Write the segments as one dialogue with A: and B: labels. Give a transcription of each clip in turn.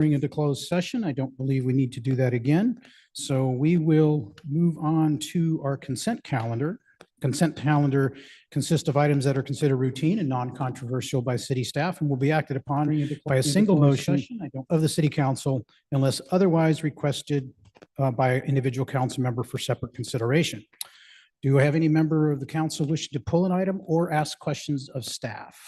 A: Into closed session. I don't believe we need to do that again. So we will move on to our consent calendar. Consent calendar consists of items that are considered routine and non-controversial by city staff and will be acted upon by a single motion of the city council unless otherwise requested by an individual council member for separate consideration. Do I have any member of the council wishing to pull an item or ask questions of staff?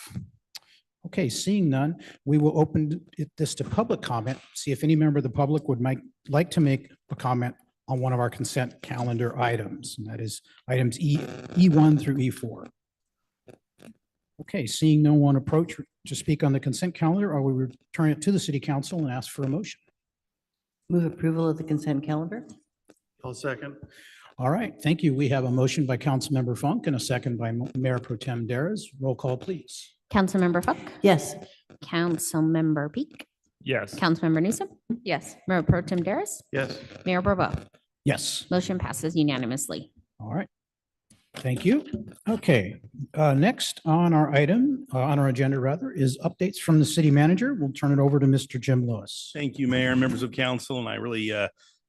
A: Okay, seeing none, we will open this to public comment, see if any member of the public would like to make a comment on one of our consent calendar items, and that is items E1 through E4. Okay, seeing no one approach to speak on the consent calendar, I will return it to the city council and ask for a motion.
B: Move approval of the consent calendar.
C: I'll second.
A: All right, thank you. We have a motion by Councilmember Funk and a second by Mayor Pro Tem Daras. Roll call, please.
D: Councilmember Funk?
B: Yes.
D: Councilmember Peak?
C: Yes.
D: Councilmember Newsom?
B: Yes.
D: Mayor Pro Tem Daras?
C: Yes.
D: Mayor Bourbeau?
A: Yes.
D: Motion passes unanimously.
A: All right. Thank you. Okay. Next on our item, on our agenda rather, is updates from the city manager. We'll turn it over to Mr. Jim Lewis.
C: Thank you, Mayor and members of council. And I really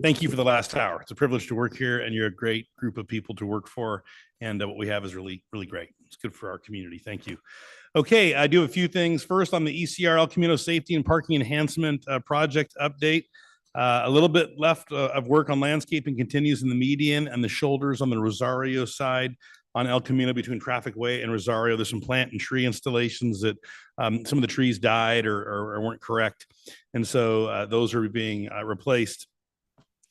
C: thank you for the last hour. It's a privilege to work here and you're a great group of people to work for. And what we have is really, really great. It's good for our community. Thank you. Okay, I do have a few things. First, on the ECRL Community Safety and Parking Enhancement Project update. A little bit left of work on landscaping continues in the median and the shoulders on the Rosario side on El Camino between Traffic Way and Rosario. There's some plant and tree installations that some of the trees died or weren't correct. And so those are being replaced.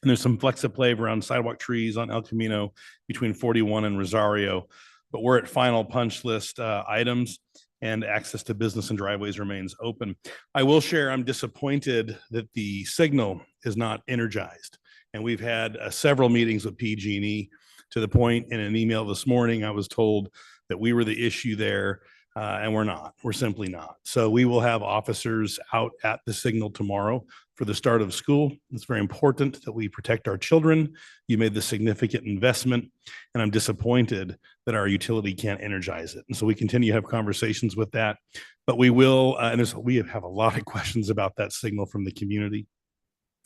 C: And there's some flexiplave around sidewalk trees on El Camino between 41 and Rosario. But we're at final punch list items and access to business and driveways remains open. I will share, I'm disappointed that the signal is not energized. And we've had several meetings with PG&E to the point in an email this morning, I was told that we were the issue there and we're not, we're simply not. So we will have officers out at the signal tomorrow for the start of school. It's very important that we protect our children. You made this significant investment and I'm disappointed that our utility can't energize it. And so we continue to have conversations with that, but we will, we have a lot of questions about that signal from the community.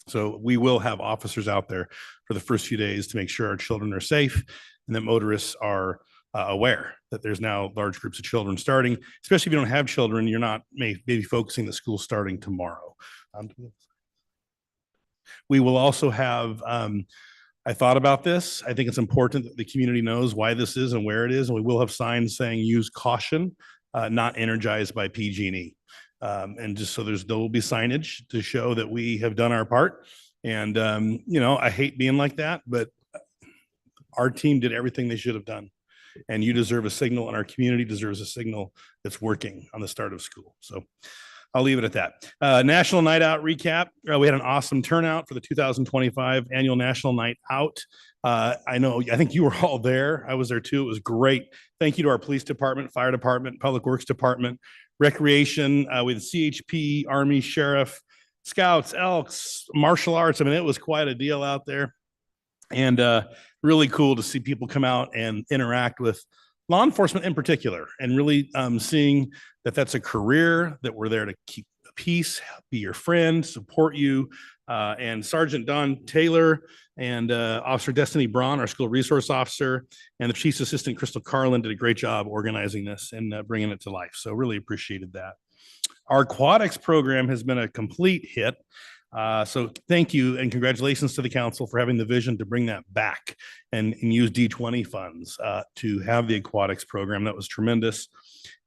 C: So we will have officers out there for the first few days to make sure our children are safe and that motorists are aware that there's now large groups of children starting, especially if you don't have children, you're not maybe focusing the school starting tomorrow. We will also have, I thought about this. I think it's important that the community knows why this is and where it is. And we will have signs saying use caution, not energized by PG&E. And just so there will be signage to show that we have done our part. And, you know, I hate being like that, but our team did everything they should have done. And you deserve a signal and our community deserves a signal that's working on the start of school. So I'll leave it at that. National Night Out recap. We had an awesome turnout for the 2025 annual National Night Out. I think you were all there. I was there too. It was great. Thank you to our police department, fire department, public works department, recreation with CHP, Army, Sheriff, Scouts, Elks, martial arts. I mean, it was quite a deal out there. And really cool to see people come out and interact with law enforcement in particular, and really seeing that that's a career, that we're there to keep peace, be your friend, support you. And Sergeant Don Taylor and Officer Destiny Braun, our school resource officer, and the Chief's Assistant Crystal Carlin did a great job organizing this and bringing it to life. So really appreciated that. Our aquatics program has been a complete hit. So thank you and congratulations to the council for having the vision to bring that back and use D20 funds to have the aquatics program. That was tremendous.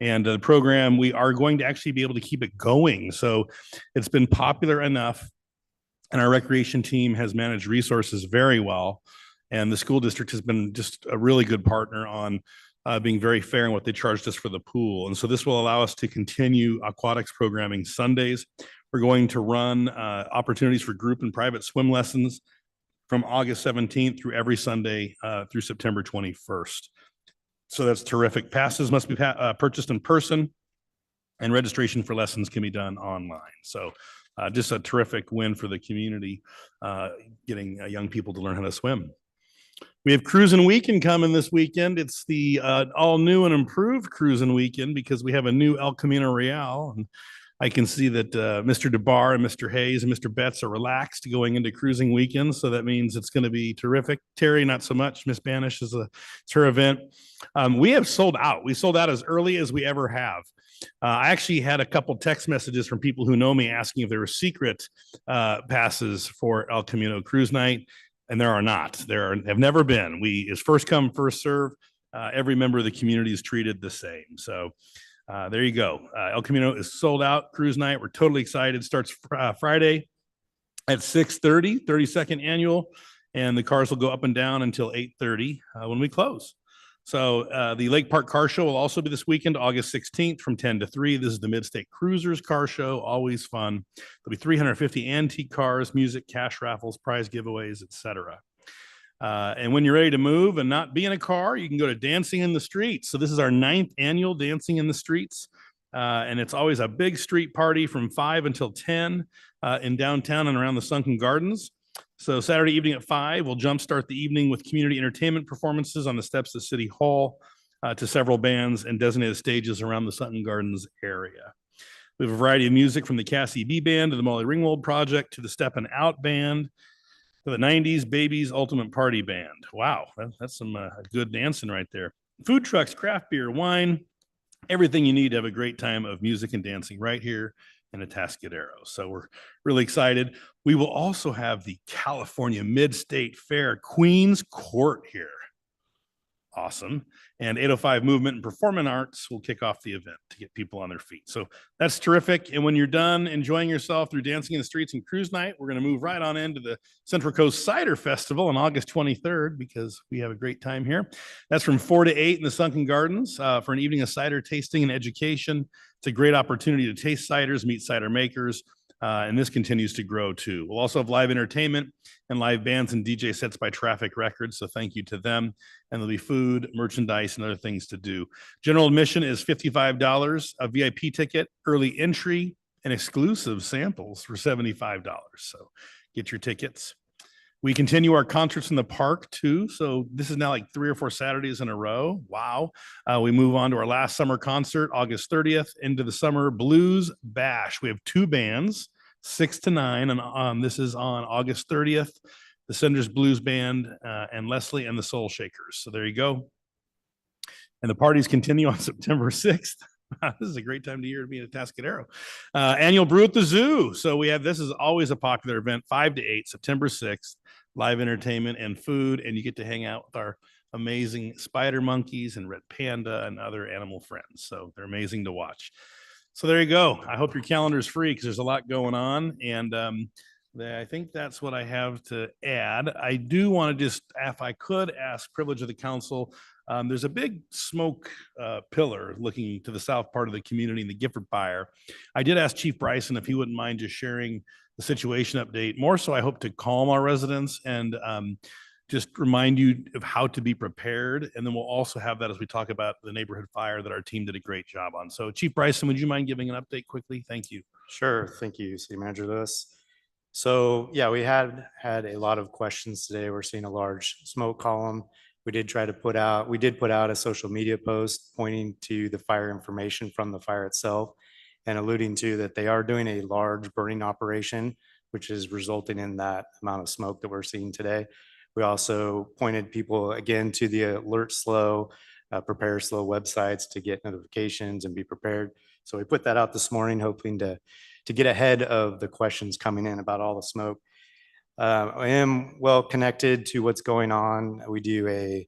C: And the program, we are going to actually be able to keep it going. So it's been popular enough and our recreation team has managed resources very well. And the school district has been just a really good partner on being very fair in what they charged us for the pool. And so this will allow us to continue aquatics programming Sundays. We're going to run opportunities for group and private swim lessons from August 17th through every Sunday through September 21st. So that's terrific. Passes must be purchased in person and registration for lessons can be done online. So just a terrific win for the community, getting young people to learn how to swim. We have Cruisin' Weekend coming this weekend. It's the all new and improved Cruisin' Weekend because we have a new El Camino Real. And I can see that Mr. DeBar and Mr. Hayes and Mr. Betts are relaxed going into cruising weekends. So that means it's going to be terrific. Terry, not so much. Miss Banish it's her event. We have sold out. We sold out as early as we ever have. I actually had a couple text messages from people who know me asking if there were secret passes for El Camino Cruise Night, and there are not. Have never been. It's first come, first serve. Every member of the community is treated the same. So there you go. El Camino is sold out. Cruise night. We're totally excited. Starts Friday at 6:30, 32nd annual, and the cars will go up and down until 8:30 when we close. So the Lake Park Car Show will also be this weekend, August 16th from 10 to 3. This is the Mid-State Cruisers Car Show, always fun. There'll be 350 antique cars, music, cash raffles, prize giveaways, etc. And when you're ready to move and not be in a car, you can go to Dancing in the Streets. So this is our 9th annual Dancing in the Streets. And it's always a big street party from 5 until 10 in downtown and around the Sunken Gardens. So Saturday evening at 5, we'll jumpstart the evening with community entertainment performances on the steps of City Hall to several bands and designated stages around the Sunken Gardens area. We have a variety of music from the Cassie B Band to the Molly Ringwald Project to the Steppin' Out Band to the 90s Babies Ultimate Party Band. Wow, that's some good dancing right there. Food trucks, craft beer, wine, everything you need to have a great time of music and dancing right here in Atascadero. So we're really excited. We will also have the California Mid-State Fair Queens Court here. Awesome. And 805 Movement and Performing Arts will kick off the event to get people on their feet. So that's terrific. And when you're done enjoying yourself through Dancing in the Streets and Cruise Night, we're going to move right on into the Central Coast Cider Festival on August 23rd because we have a great time here. That's from 4 to 8 in the Sunken Gardens for an evening of cider tasting and education. It's a great opportunity to taste ciders, meet cider makers, and this continues to grow too. We'll also have live entertainment and live bands and DJ sets by Traffic Records. So thank you to them. And there'll be food, merchandise, and other things to do. General admission is $55, a VIP ticket, early entry, and exclusive samples for $75. So get your tickets. We continue our concerts in the park too. So this is now like 3 or 4 Saturdays in a row. Wow. We move on to our last summer concert, August 30th, into the Summer Blues Bash. We have 2 bands, 6 to 9. And this is on August 30th, the Senders Blues Band and Leslie and the Soul Shakers. So there you go. And the parties continue on September 6th. This is a great time of year to be in Atascadero. Annual Brew at the Zoo. So this is always a popular event, 5 to 8, September 6th, live entertainment and food. And you get to hang out with our amazing spider monkeys and red panda and other animal friends. So they're amazing to watch. So there you go. I hope your calendar is free because there's a lot going on. And I think that's what I have to add. I do want to just, if I could ask privilege of the council, there's a big smoke pillar looking to the south part of the community in the Gifford Fire. I did ask Chief Bryson if he wouldn't mind just sharing the situation update. More so, I hope to calm our residents and just remind you of how to be prepared. And then we'll also have that as we talk about the neighborhood fire that our team did a great job on. So Chief Bryson, would you mind giving an update quickly? Thank you.
E: Sure. Thank you, City Manager Lewis. So yeah, we had a lot of questions today. We're seeing a large smoke column. We did put out a social media post pointing to the fire information from the fire itself and alluding to that they are doing a large burning operation, which is resulting in that amount of smoke that we're seeing today. We also pointed people again to the Alert Slow, Prepare Slow websites to get notifications and be prepared. So we put that out this morning, hoping to get ahead of the questions coming in about all the smoke. I am well connected to what's going on. We do a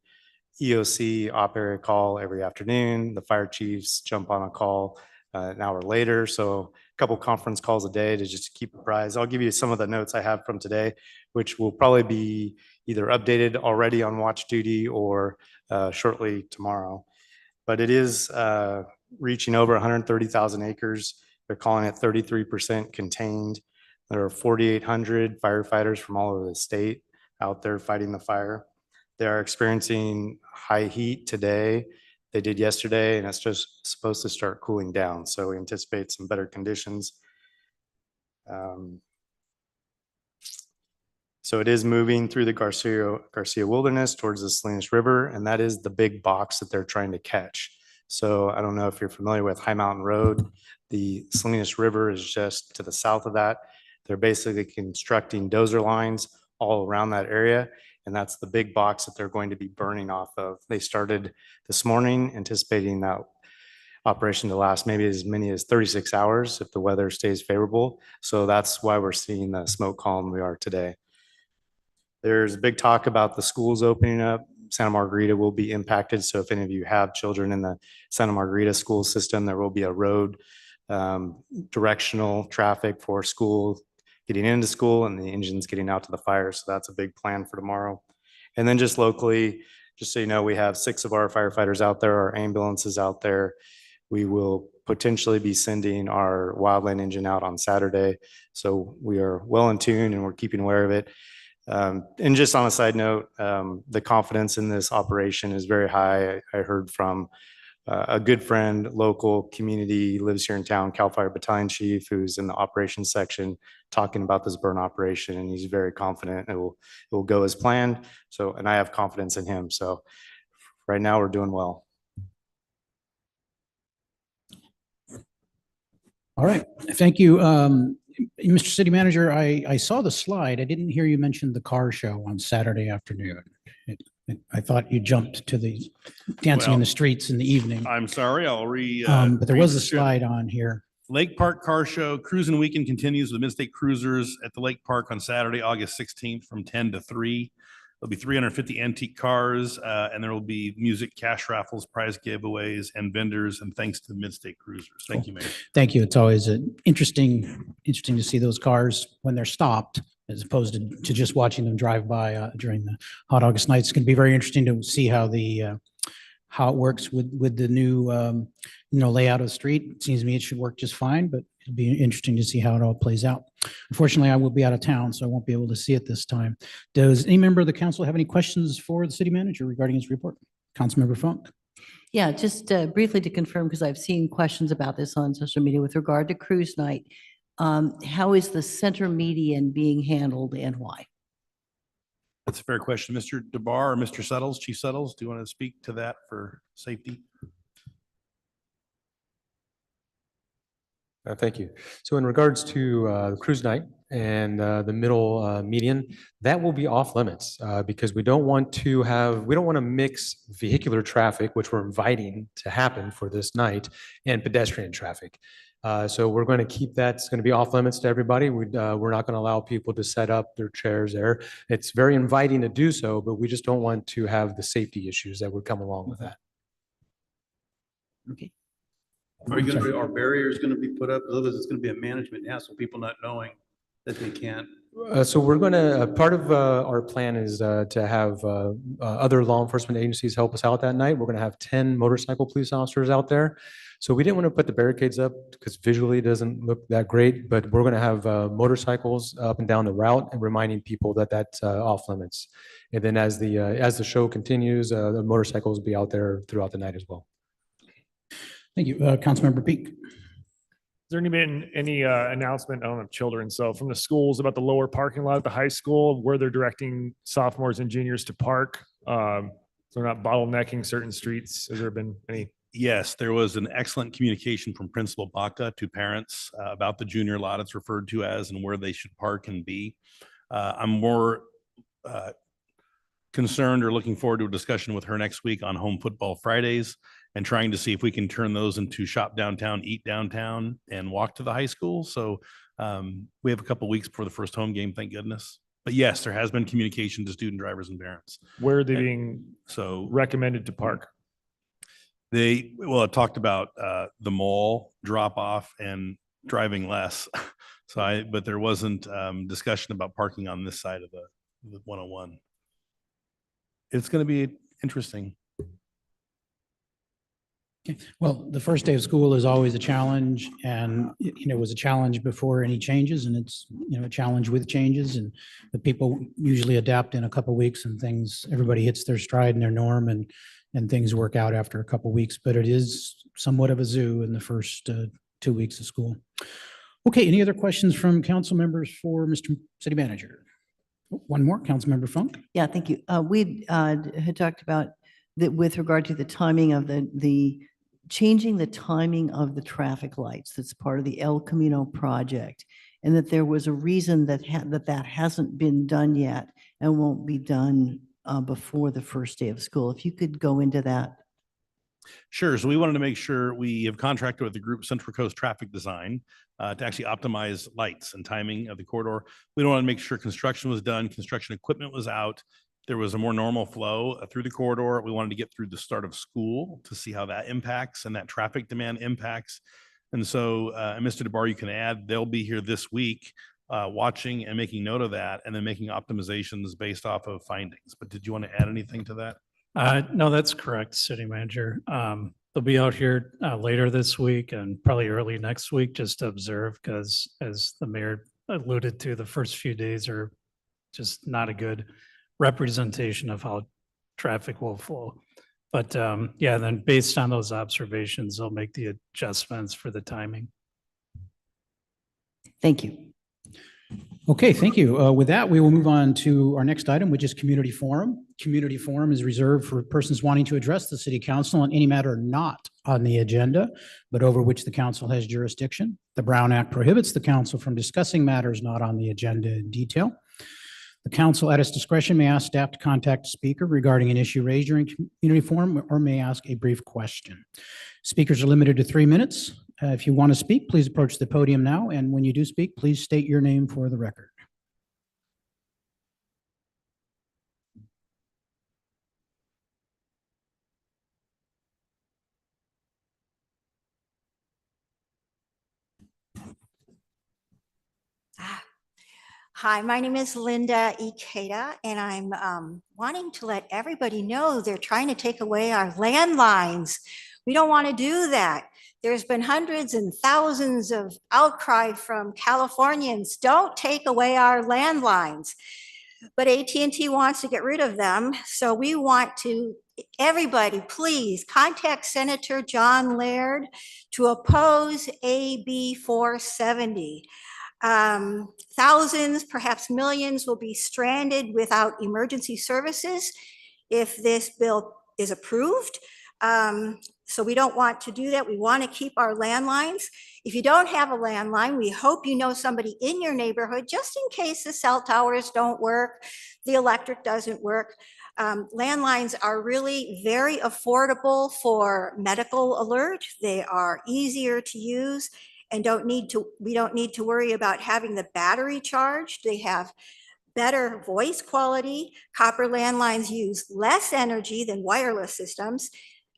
E: EOC op area call every afternoon. The fire chiefs jump on a call an hour later. So a couple conference calls a day to just keep apprised. I'll give you some of the notes I have from today, which will probably be either updated already on watch duty or shortly tomorrow. But it is reaching over 130,000 acres. They're calling it 33% contained. There are 4,800 firefighters from all over the state out there fighting the fire. They are experiencing high heat today. They did yesterday, and it's just supposed to start cooling down. So we anticipate some better conditions. So it is moving through the Garcia Wilderness towards the Salinas River, and that is the big box that they're trying to catch. So I don't know if you're familiar with High Mountain Road. The Salinas River is just to the south of that. They're basically constructing dozer lines all around that area. And that's the big box that they're going to be burning off of. They started this morning anticipating that operation to last maybe as many as 36 hours if the weather stays favorable. So that's why we're seeing the smoke column we are today. There's a big talk about the schools opening up. Santa Margarita will be impacted. So if any of you have children in the Santa Margarita school system, there will be a road directional traffic for school getting into school and the engines getting out to the fire. So that's a big plan for tomorrow. And then just locally, just so you know, we have 6 of our firefighters out there, our ambulances out there. We will potentially be sending our wildland engine out on Saturday. So we are well in tune and we're keeping aware of it. And just on a side note, the confidence in this operation is very high. I heard from a good friend, local community, lives here in town, CAL FIRE Battalion Chief, who's in the operations section, talking about this burn operation, and he's very confident it will go as planned. So, and I have confidence in him. So right now we're doing well.
A: All right, thank you. Mr. City Manager, I saw the slide. I didn't hear you mention the car show on Saturday afternoon. I thought you jumped to the dancing in the streets in the evening.
C: I'm sorry, I'll
A: But there was a
C: read the script.
A: slide on here.
C: Lake Park Car Show Cruising Weekend continues with Midstate Cruisers at the Lake Park on Saturday, August 16th from 10 to 3. There'll be 350 antique cars, and there will be music, cash raffles, prize giveaways, and vendors. And thanks to Midstate Cruisers. Thank you, Mayor.
A: Thank you. It's always interesting to see those cars when they're stopped, as opposed to just watching them drive by during the hot August nights. It's going to be very interesting to see how it works with the new layout of the street. It seems to me it should work just fine, but it'll be interesting to see how it all plays out. Unfortunately, I will be out of town, so I won't be able to see it this time. Does any member of the council have any questions for the city manager regarding his report? Councilmember Funk.
B: Yeah, just briefly to confirm, because I've seen questions about this on social media with regard to cruise night. How is the center median being handled and why?
C: That's a fair question. Mr. DeBar or Mr. Suttles, Chief Suttles, do you want to speak to that for safety?
F: Thank you. So in regards to the cruise night and the middle median, that will be off limits because we don't want to mix vehicular traffic, which we're inviting to happen for this night, and pedestrian traffic. So we're going to keep that. It's going to be off limits to everybody. We're not going to allow people to set up their chairs there. It's very inviting to do so, but we just don't want to have the safety issues that would come along with that.
B: Okay.
G: Are barriers going to be put up? Otherwise, it's going to be a management hassle, people not knowing that they can't.
F: So we're going to, part of our plan is to have other law enforcement agencies help us out that night. We're going to have 10 motorcycle police officers out there. So we didn't want to put the barricades up because visually it doesn't look that great, but we're going to have motorcycles up and down the route and reminding people that that's off limits. And then as the show continues, the motorcycles will be out there throughout the night as well.
A: Thank you. Councilmember Peak.
H: Has there been any announcement on children? So from the schools about the lower parking lot at the high school where they're directing sophomores and juniors to park? So they're not bottlenecking certain streets. Has there been any?
C: Yes, there was an excellent communication from Principal Baca to parents about the junior lot it's referred to as and where they should park and be. I'm more concerned or looking forward to a discussion with her next week on home football Fridays and trying to see if we can turn those into shop downtown, eat downtown, and walk to the high school. So we have a couple weeks before the first home game, thank goodness. But yes, there has been communication to student drivers and parents.
H: Where are they being recommended to park?
C: It talked about the mall drop off and driving less. But there wasn't discussion about parking on this side of the 101. It's going to be interesting.
A: Okay. Well, the first day of school is always a challenge, and it was a challenge before any changes, and it's a challenge with changes, and the people usually adapt in a couple of weeks, and everybody hits their stride and their norm, and things work out after a couple of weeks. But it is somewhat of a zoo in the first 2 weeks of school. Okay. Any other questions from council members for Mr. City Manager? One more, Councilmember Funk.
B: Yeah, thank you. We had talked about that with regard to the timing of the changing the timing of the traffic lights that's part of the El Camino project, and that there was a reason that that hasn't been done yet and won't be done before the first day of school. If you could go into that.
C: Sure. So we wanted to make sure we have contracted with the group Central Coast Traffic Design to actually optimize lights and timing of the corridor. We want to make sure construction was done, construction equipment was out. There was a more normal flow through the corridor. We wanted to get through the start of school to see how that impacts and that traffic demand impacts. And so, Mr. DeBar, you can add, they'll be here this week watching and making note of that and then making optimizations based off of findings. But did you want to add anything to that?
I: No, that's correct, City Manager. They'll be out here later this week and probably early next week just to observe, because as the mayor alluded to, the first few days are just not a good representation of how traffic will flow. But yeah, then based on those observations, they'll make the adjustments for the timing.
B: Thank you.
A: Okay, thank you. With that, we will move on to our next item, which is community forum. Community forum is reserved for persons wanting to address the city council on any matter not on the agenda, but over which the council has jurisdiction. The Brown Act prohibits the council from discussing matters not on the agenda in detail. The council at its discretion may ask staff to contact the speaker regarding an issue raised during community forum or may ask a brief question. Speakers are limited to 3 minutes. If you want to speak, please approach the podium now. And when you do speak, please state your name for the record.
J: Hi, my name is Linda Ikeda, and I'm wanting to let everybody know they're trying to take away our landlines. We don't want to do that. There's been hundreds and thousands of outcry from Californians, don't take away our landlines. But AT&T wants to get rid of them. So we want to, everybody, please contact Senator John Laird to oppose AB 470. Thousands, perhaps millions will be stranded without emergency services if this bill is approved. So we don't want to do that. We want to keep our landlines. If you don't have a landline, we hope you know somebody in your neighborhood, just in case the cell towers don't work, the electric doesn't work. Landlines are really very affordable for medical alert. They are easier to use and we don't need to worry about having the battery charged. They have better voice quality. Copper landlines use less energy than wireless systems.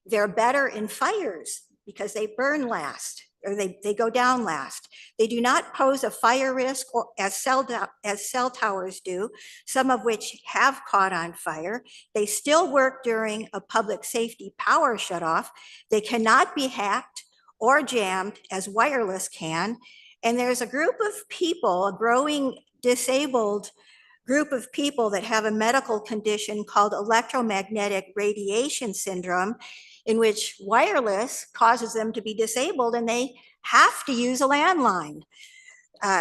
J: They're better in fires because they burn last, or they go down last. They do not pose a fire risk or as cell towers do, some of which have caught on fire. They still work during a public safety power shutoff. They cannot be hacked or jammed as wireless can. And there's a group of people, a growing disabled group of people that have a medical condition called electromagnetic radiation syndrome, in which wireless causes them to be disabled and they have to use a landline.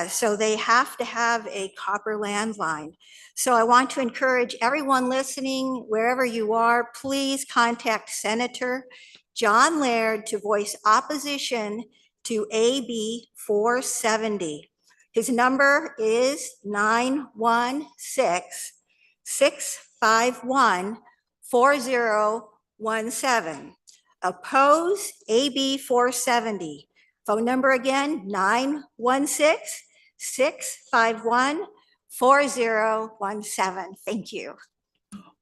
J: So they have to have a copper landline. So I want to encourage everyone listening, wherever you are, please contact Senator John Laird to voice opposition to AB 470. His number is 916-651-4017. Oppose AB 470. Phone number again, 916-651-4017. Thank you.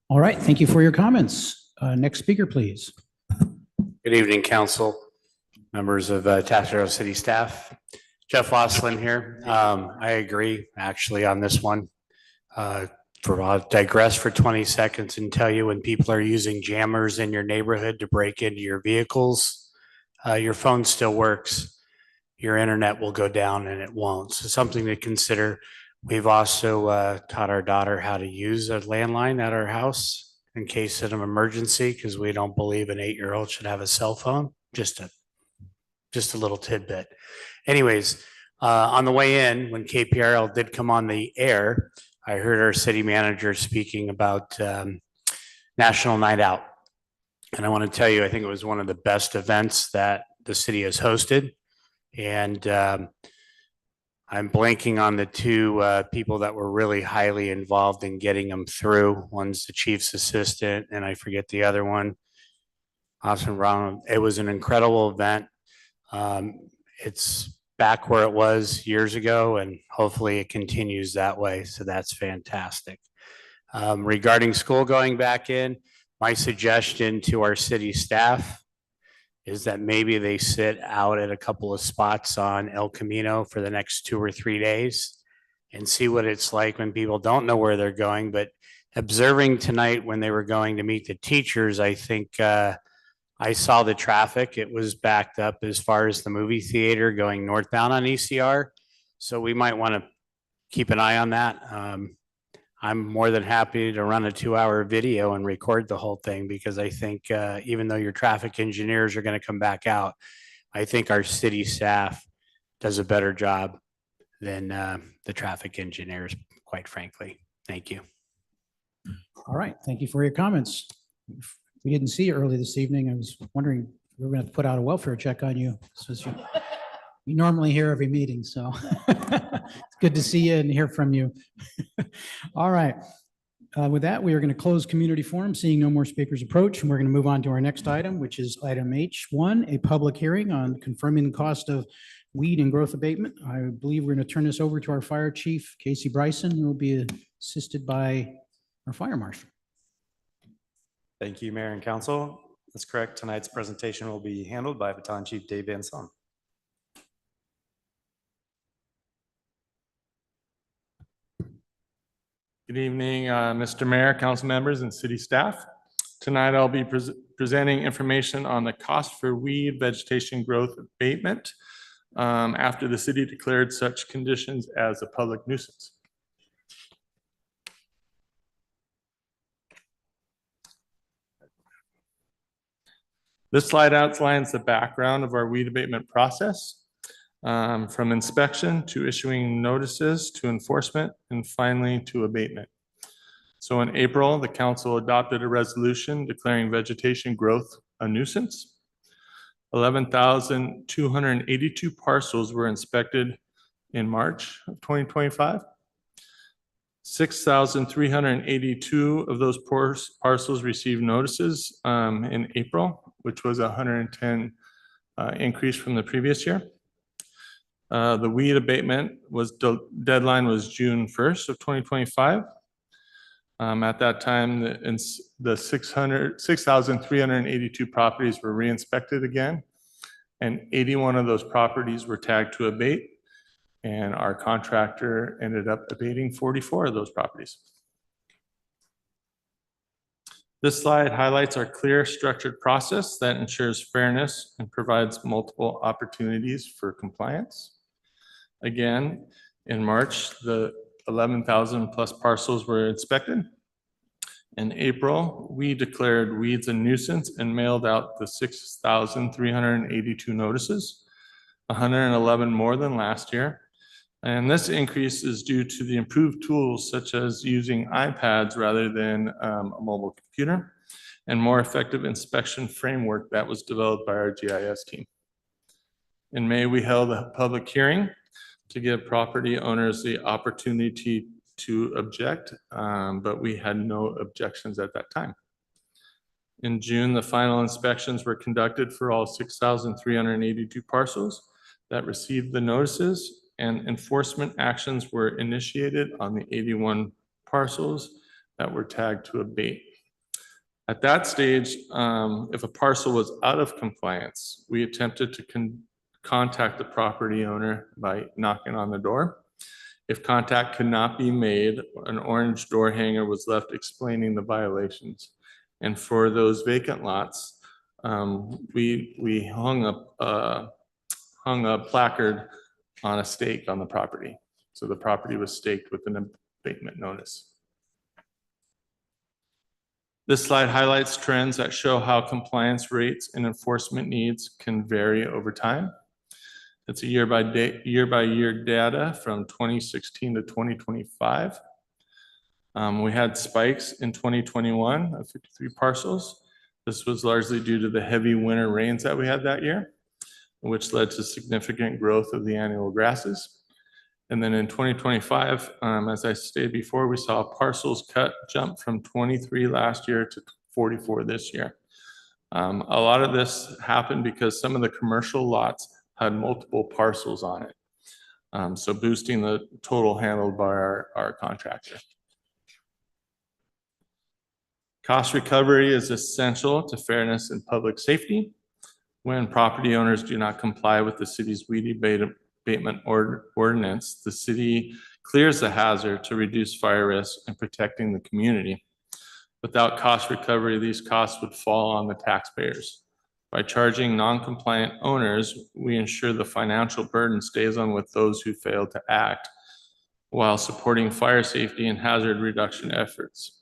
A: All right, thank you for your comments. Next speaker, please.
K: Good evening, council, members of Atascadero City staff. Jeff Losslin here. I agree actually on this one. I'll digress for 20 seconds and tell you, when people are using jammers in your neighborhood to break into your vehicles, your phone still works. Your internet will go down and it won't. So something to consider. We've also taught our daughter how to use a landline at our house in case of an emergency, because we don't believe an 8-year-old should have a cell phone. Just a little tidbit. Anyways, on the way in, when KPRL did come on the air, I heard our city manager speaking about National Night Out. And I want to tell you, I think it was one of the best events that the city has hosted. And I'm blanking on the two people that were really highly involved in getting them through. One's the chief's assistant, and I forget the other one. Austin Brown. It was an incredible event. It's back where it was years ago, and hopefully it continues that way. So that's fantastic. Regarding school going back in, my suggestion to our city staff is that maybe they sit out at a couple of spots on El Camino for the next 2 or 3 days and see what it's like when people don't know where they're going. But observing tonight when they were going to meet the teachers, I think I saw the traffic. It was backed up as far as the movie theater going northbound on ECR. So we might want to keep an eye on that. I'm more than happy to run a 2-hour video and record the whole thing, because I think even though your traffic engineers are going to come back out, I think our city staff does a better job than the traffic engineers, quite frankly. Thank you.
A: All right, thank you for your comments. We didn't see you early this evening. I was wondering, we were going to have to put out a welfare check on you. Since you normally hear every meeting, so it's good to see you and hear from you. All right. With that, we are going to close community forum, seeing no more speakers approach, and we're going to move on to our next item, which is item H1, a public hearing on confirming the cost of weed and growth abatement. I believe we're going to turn this over to our fire chief, Casey Bryson, who will be assisted by our fire marshal.
E: Thank you, Mayor and Council. That's correct. Tonight's presentation will be handled by Battalion Chief Dave Van Son.
L: Good evening, Mr. Mayor, council members, and city staff. Tonight, I'll be presenting information on the cost for weed vegetation growth abatement after the city declared such conditions as a public nuisance. This slide outlines the background of our weed abatement process, from inspection to issuing notices to enforcement and finally to abatement. So in April, the council adopted a resolution declaring vegetation growth a nuisance. 11,282 parcels were inspected in March of 2025. 6,382 of those parcels received notices in April, which was a 110 increase from the previous year. The weed abatement deadline was June 1st of 2025. At that time, the 6,382 properties were re-inspected again, and 81 of those properties were tagged to abate, and our contractor ended up abating 44 of those properties. This slide highlights our clear, structured process that ensures fairness and provides multiple opportunities for compliance. Again, in March, the 11,000 plus parcels were inspected. In April, we declared weeds a nuisance and mailed out the 6,382 notices, 111 more than last year. And this increase is due to the improved tools such as using iPads rather than a mobile computer, and more effective inspection framework that was developed by our GIS team. In May, we held a public hearing to give property owners the opportunity to object, but we had no objections at that time. In June, the final inspections were conducted for all 6,382 parcels that received the notices, and enforcement actions were initiated on the 81 parcels that were tagged to abate. At that stage, if a parcel was out of compliance, we attempted to contact the property owner by knocking on the door. If contact could not be made, an orange door hanger was left explaining the violations. And for those vacant lots, we hung a placard on a stake on the property. So the property was staked with an abatement notice. This slide highlights trends that show how compliance rates and enforcement needs can vary over time. It's a year by year data from 2016 to 2025. We had spikes in 2021 of 53 parcels, This was largely due to the heavy winter rains that we had that year, which led to significant growth of the annual grasses. And then in 2025, as I stated before, we saw parcels cut jump from 23 last year to 44 this year. A lot of this happened because some of the commercial lots had multiple parcels on it. So boosting the total handled by our contractor. Cost recovery is essential to fairness and public safety. When property owners do not comply with the city's weed abatement ordinance, the city clears the hazard to reduce fire risk and protecting the community. Without cost recovery, these costs would fall on the taxpayers. By charging non-compliant owners, we ensure the financial burden stays on with those who fail to act while supporting fire safety and hazard reduction efforts.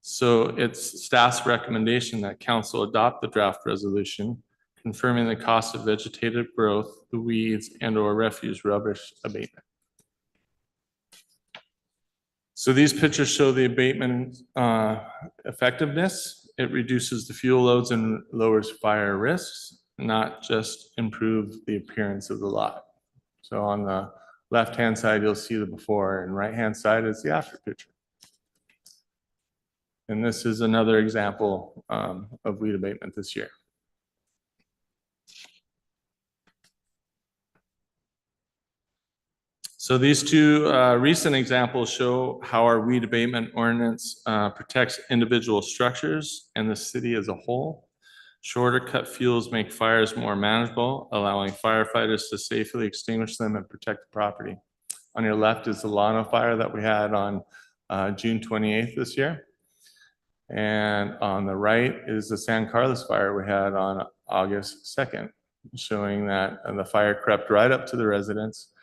L: So it's staff's recommendation that council adopt the draft resolution confirming the cost of vegetative growth, the weeds, and/or refuse rubbish abatement. So these pictures show the abatement effectiveness. It reduces the fuel loads and lowers fire risks, not just improve the appearance of the lot. So on the left-hand side, you'll see the before, and right-hand side is the after picture. And this is another example of weed abatement this year. So these two recent examples show how our weed abatement ordinance protects individual structures and the city as a whole. Shorter cut fuels make fires more manageable, allowing firefighters to safely extinguish them and protect the property. On your left is the Llano fire that we had on June 28th this year. And on the right is the San Carlos fire we had on August 2nd, showing that the fire crept right up to the residents.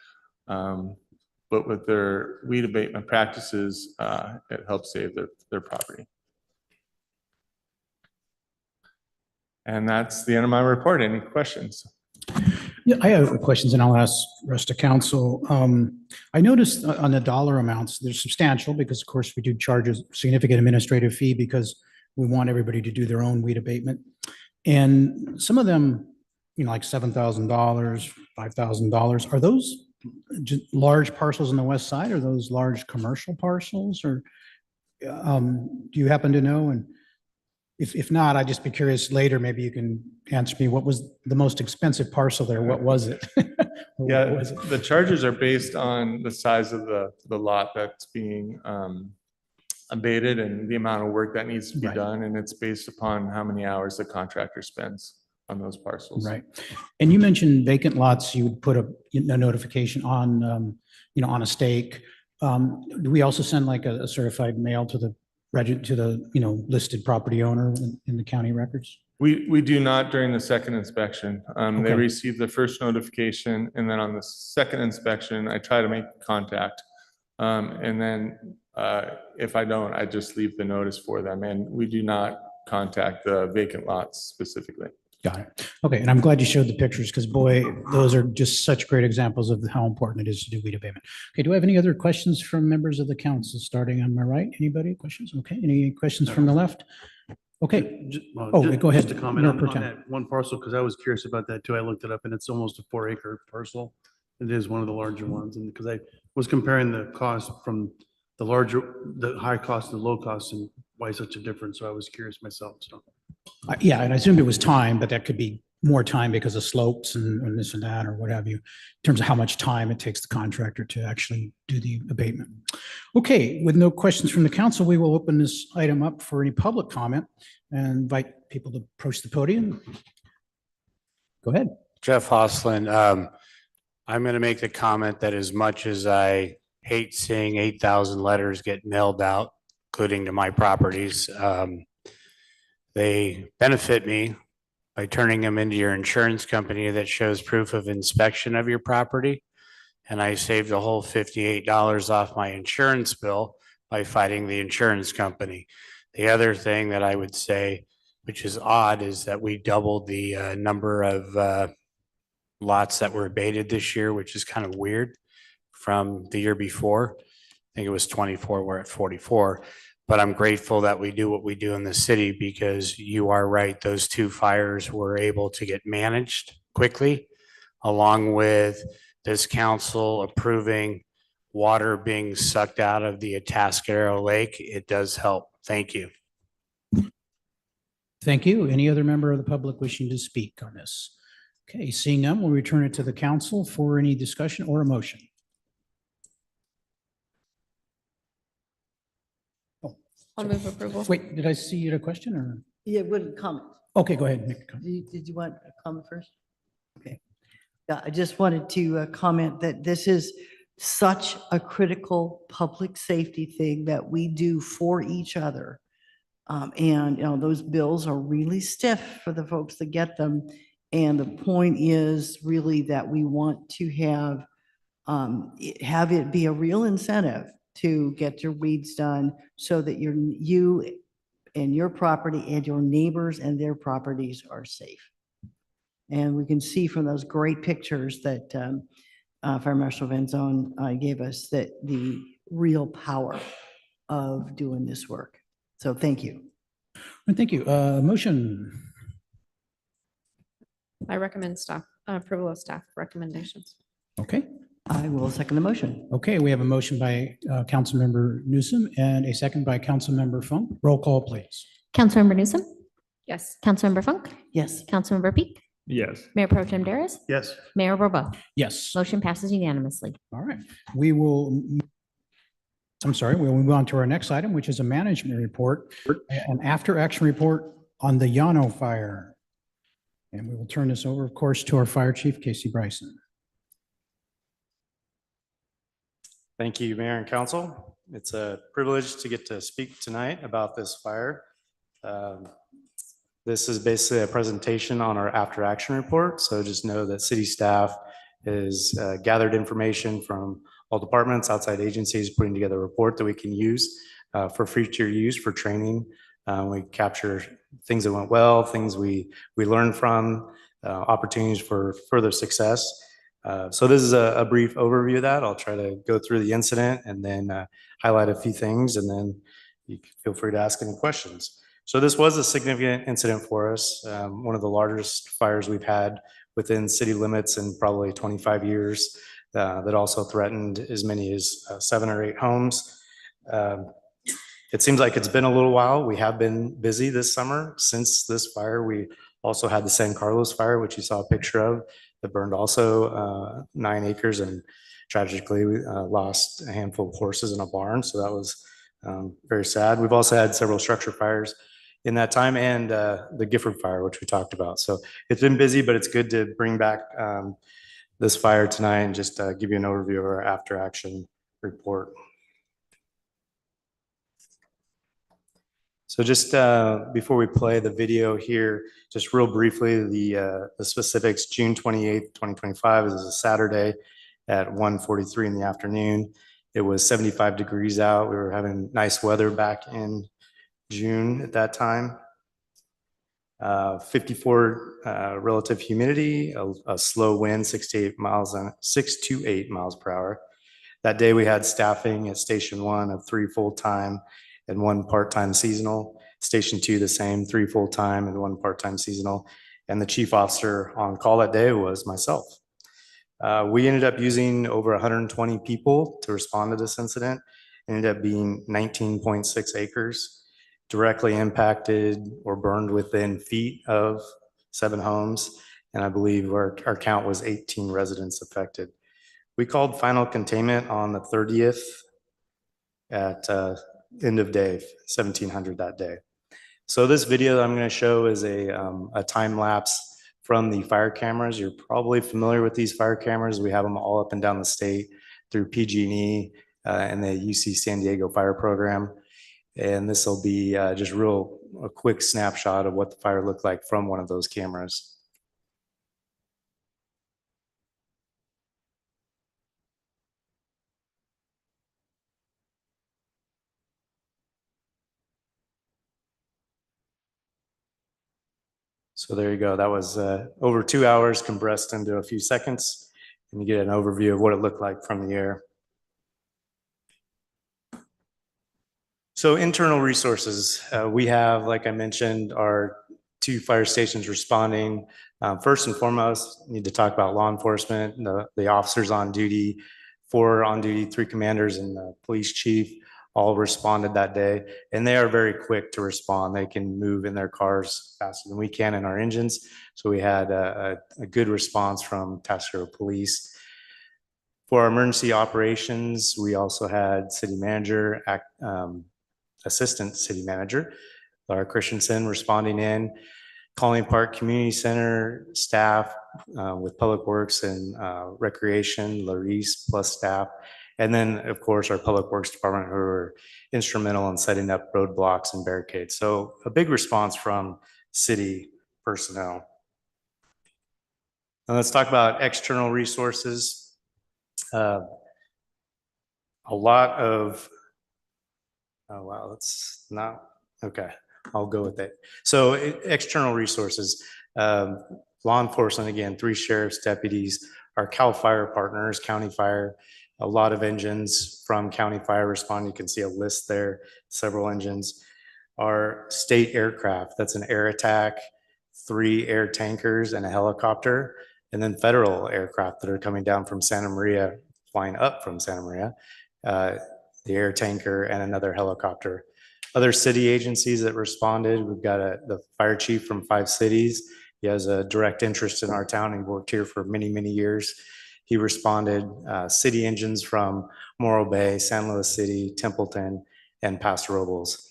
L: But with their weed abatement practices, it helps save their property. And that's the end of my report. Any questions?
A: Yeah, I have questions and I'll ask the rest of council. I noticed on the dollar amounts, they're substantial because of course we do charge a significant administrative fee because we want everybody to do their own weed abatement. And some of them, like $7,000, $5,000, are those large parcels on the west side? Are those large commercial parcels or do you happen to know? And if not, I'd just be curious later, maybe you can answer me, what was the most expensive parcel there? What was it?
L: Yeah, the charges are based on the size of the lot that's being abated and the amount of work that needs to be done. And it's based upon how many hours the contractor spends on those parcels.
A: Right. And you mentioned vacant lots, you would put a notification on, on a stake. Do we also send like a certified mail to the listed property owner in the county records?
L: We do not during the second inspection. They receive the first notification, and then on the second inspection, I try to make contact. And then if I don't, I just leave the notice for them, and we do not contact the vacant lots specifically.
A: Got it. Okay, and I'm glad you showed the pictures because boy, those are just such great examples of how important it is to do weed abatement. Okay, do I have any other questions from members of the council? Starting on my right, anybody? Questions? Okay, any questions from the left? Okay. Go ahead.
G: Just to comment
A: Mayor Pro
G: on
A: Tem.
G: that one parcel, because I was curious about that too. I looked it up and it's almost a 4-acre parcel. It is one of the larger ones. And because I was comparing the cost from the high cost to the low cost and why such a difference. So I was curious myself. So.
A: Yeah, and I assumed it was time, but that could be more time because of slopes and this and that or what have you, in terms of how much time it takes the contractor to actually do the abatement. Okay, with no questions from the council, we will open this item up for any public comment and invite people to approach the podium. Go ahead.
K: Jeff Hoslin, I'm going to make the comment that as much as I hate seeing 8,000 letters get mailed out, including to my properties, they benefit me by turning them into your insurance company that shows proof of inspection of your property. And I saved a whole $58 off my insurance bill by fighting the insurance company. The other thing that I would say, which is odd, is that we doubled the number of lots that were abated this year, which is kind of weird from the year before. I think it was 24, we're at 44. But I'm grateful that we do what we do in the city because you are right. Those two fires were able to get managed quickly, along with this council approving water being sucked out of the Atascadero Lake. It does help. Thank you.
A: Thank you. Any other member of the public wishing to speak on this? Okay, seeing none, we'll return it to the council for any discussion or a motion.
M: I'll move approval.
A: Wait, did I see you had a question or?
B: Yeah, wouldn't comment.
A: Okay, go ahead. Make a comment.
B: Did you want a comment first? Okay. Yeah, I just wanted to comment that this is such a critical public safety thing that we do for each other. And, you know, those bills are really stiff for the folks that get them. And the point is really that we want to have it be a real incentive to get your weeds done so that you and your property and your neighbors and their properties are safe. And we can see from those great pictures that Fire Marshal Van Zoon gave us that the real power of doing this work. So thank you.
A: And thank you. Motion.
M: I recommend staff, approval of staff recommendations.
A: Okay.
B: I will second the motion.
A: Okay, we have a motion by Councilmember Newsom and a second by Councilmember Funk. Roll call, please.
D: Councilmember Newsom,
M: Yes.
D: Councilmember Funk,
B: Yes.
D: Councilmember Peak,
H: Yes.
D: Mayor Pro Tem Daris,
G: Yes.
D: Mayor Robo.
A: Yes.
D: Motion passes unanimously.
A: All right. We will, I'm sorry, we'll move on to our next item, which is a management report, an after-action report on the Llano fire. And we will turn this over, of course, to our Fire Chief, Casey Bryson.
E: Thank you, Mayor and Council. It's a privilege to get to speak tonight about this fire. This is basically a presentation on our after action report. So just know that city staff has gathered information from all departments, outside agencies, putting together a report that we can use for future use for training. We capture things that went well, things we learned from, opportunities for further success. So this is a brief overview of that. I'll try to go through the incident and then highlight a few things, and then you can feel free to ask any questions. So this was a significant incident for us, one of the largest fires we've had within city limits in probably 25 years, that also threatened as many as 7 or 8 homes. It seems like it's been a little while. We have been busy this summer. Since this fire, we also had the San Carlos fire, which you saw a picture of, that burned also 9 acres, and tragically we lost a handful of horses in a barn. So that was very sad. We've also had several structure fires in that time, and the Gifford fire, which we talked about. So it's been busy, but it's good to bring back this fire tonight and just give you an overview of our after action report. So just before we play the video here, just real briefly, the specifics. June 28th, 2025 is a Saturday at 1:43 in the afternoon. It was 75 degrees out. We were having nice weather back in June at that time. 54 relative humidity, a slow wind, 6 to 8 miles per hour. That day we had staffing at Station 1 of 3 full-time and 1 part-time seasonal. Station 2 the same, 3 full-time and 1 part-time seasonal. And the chief officer on call that day was myself. We ended up using over 120 people to respond to this incident. It ended up being 19.6 acres. Directly impacted or burned within feet of 7 homes. And I believe our count was 18 residents affected. We called final containment on the 30th at end of day, 1700 that day. So this video that I'm going to show is a time lapse from the fire cameras. You're probably familiar with these fire cameras. We have them all up and down the state through PG&E and the UC San Diego fire program. And this will be just a quick snapshot of what the fire looked like from one of those cameras. So there you go. That was over 2 hours compressed into a few seconds, and you get an overview of what it looked like from the air. So internal resources, we have, like I mentioned, our 2 fire stations responding. First and foremost, need to talk about law enforcement, the officers on duty, 4 on duty, 3 commanders and the police chief all responded that day. And they are very quick to respond. They can move in their cars faster than we can in our engines. So we had a good response from Atascadero Police. For our emergency operations, we also had city manager, assistant city manager, Laura Christensen, responding in. Colony Park Community Center staff with Public Works and Recreation, Larice plus staff. And then, of course, our Public Works Department, who are instrumental in setting up roadblocks and barricades. So a big response from city personnel. Now let's talk about external resources. A lot of, oh wow, that's not, okay, I'll go with it. So external resources, law enforcement, again, 3 sheriff's deputies, our CAL FIRE partners, County Fire, a lot of engines from County Fire respond. You can see a list there, several engines. Our state aircraft, that's an air attack, 3 air tankers and a helicopter, and then federal aircraft that are coming down from Santa Maria, flying up from Santa Maria, the air tanker and another helicopter. Other city agencies that responded, we've got the fire chief from 5 cities. He has a direct interest in our town. He worked here for many, many years. He responded, city engines from Morro Bay, San Luis City, Templeton, and Paso Robles.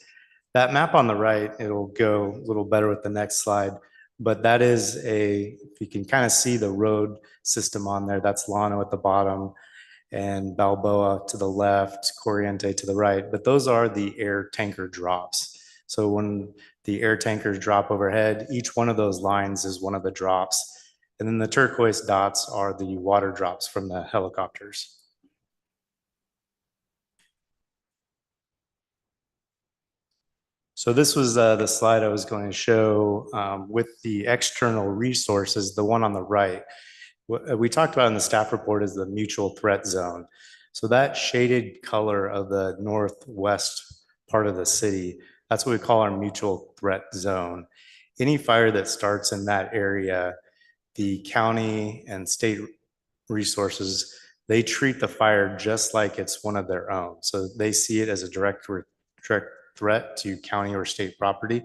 E: That map on the right, it'll go a little better with the next slide, but that is if you can kind of see the road system on there, that's Llano at the bottom and Balboa to the left, Corriente to the right, but those are the air tanker drops. So when the air tankers drop overhead, each one of those lines is one of the drops. And then the turquoise dots are the water drops from the helicopters. So this was the slide I was going to show with the external resources, the one on the right. What we talked about in the staff report is the mutual threat zone. So that shaded color of the northwest part of the city, that's what we call our mutual threat zone. Any fire that starts in that area, the county and state resources, they treat the fire just like it's one of their own. So they see it as a direct threat to county or state property.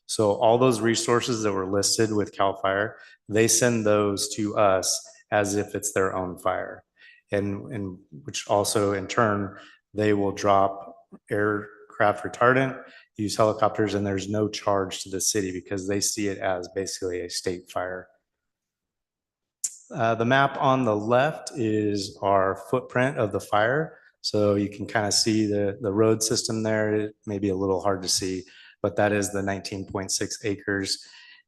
E: So all those resources that were listed with CAL FIRE, they send those to us as if it's their own fire. And which also in turn, they will drop aircraft retardant, use helicopters, and there's no charge to the city because they see it as basically a state fire. The map on the left is our footprint of the fire. So you can kind of see the road system there. It may be a little hard to see, but that is the 19.6 acres.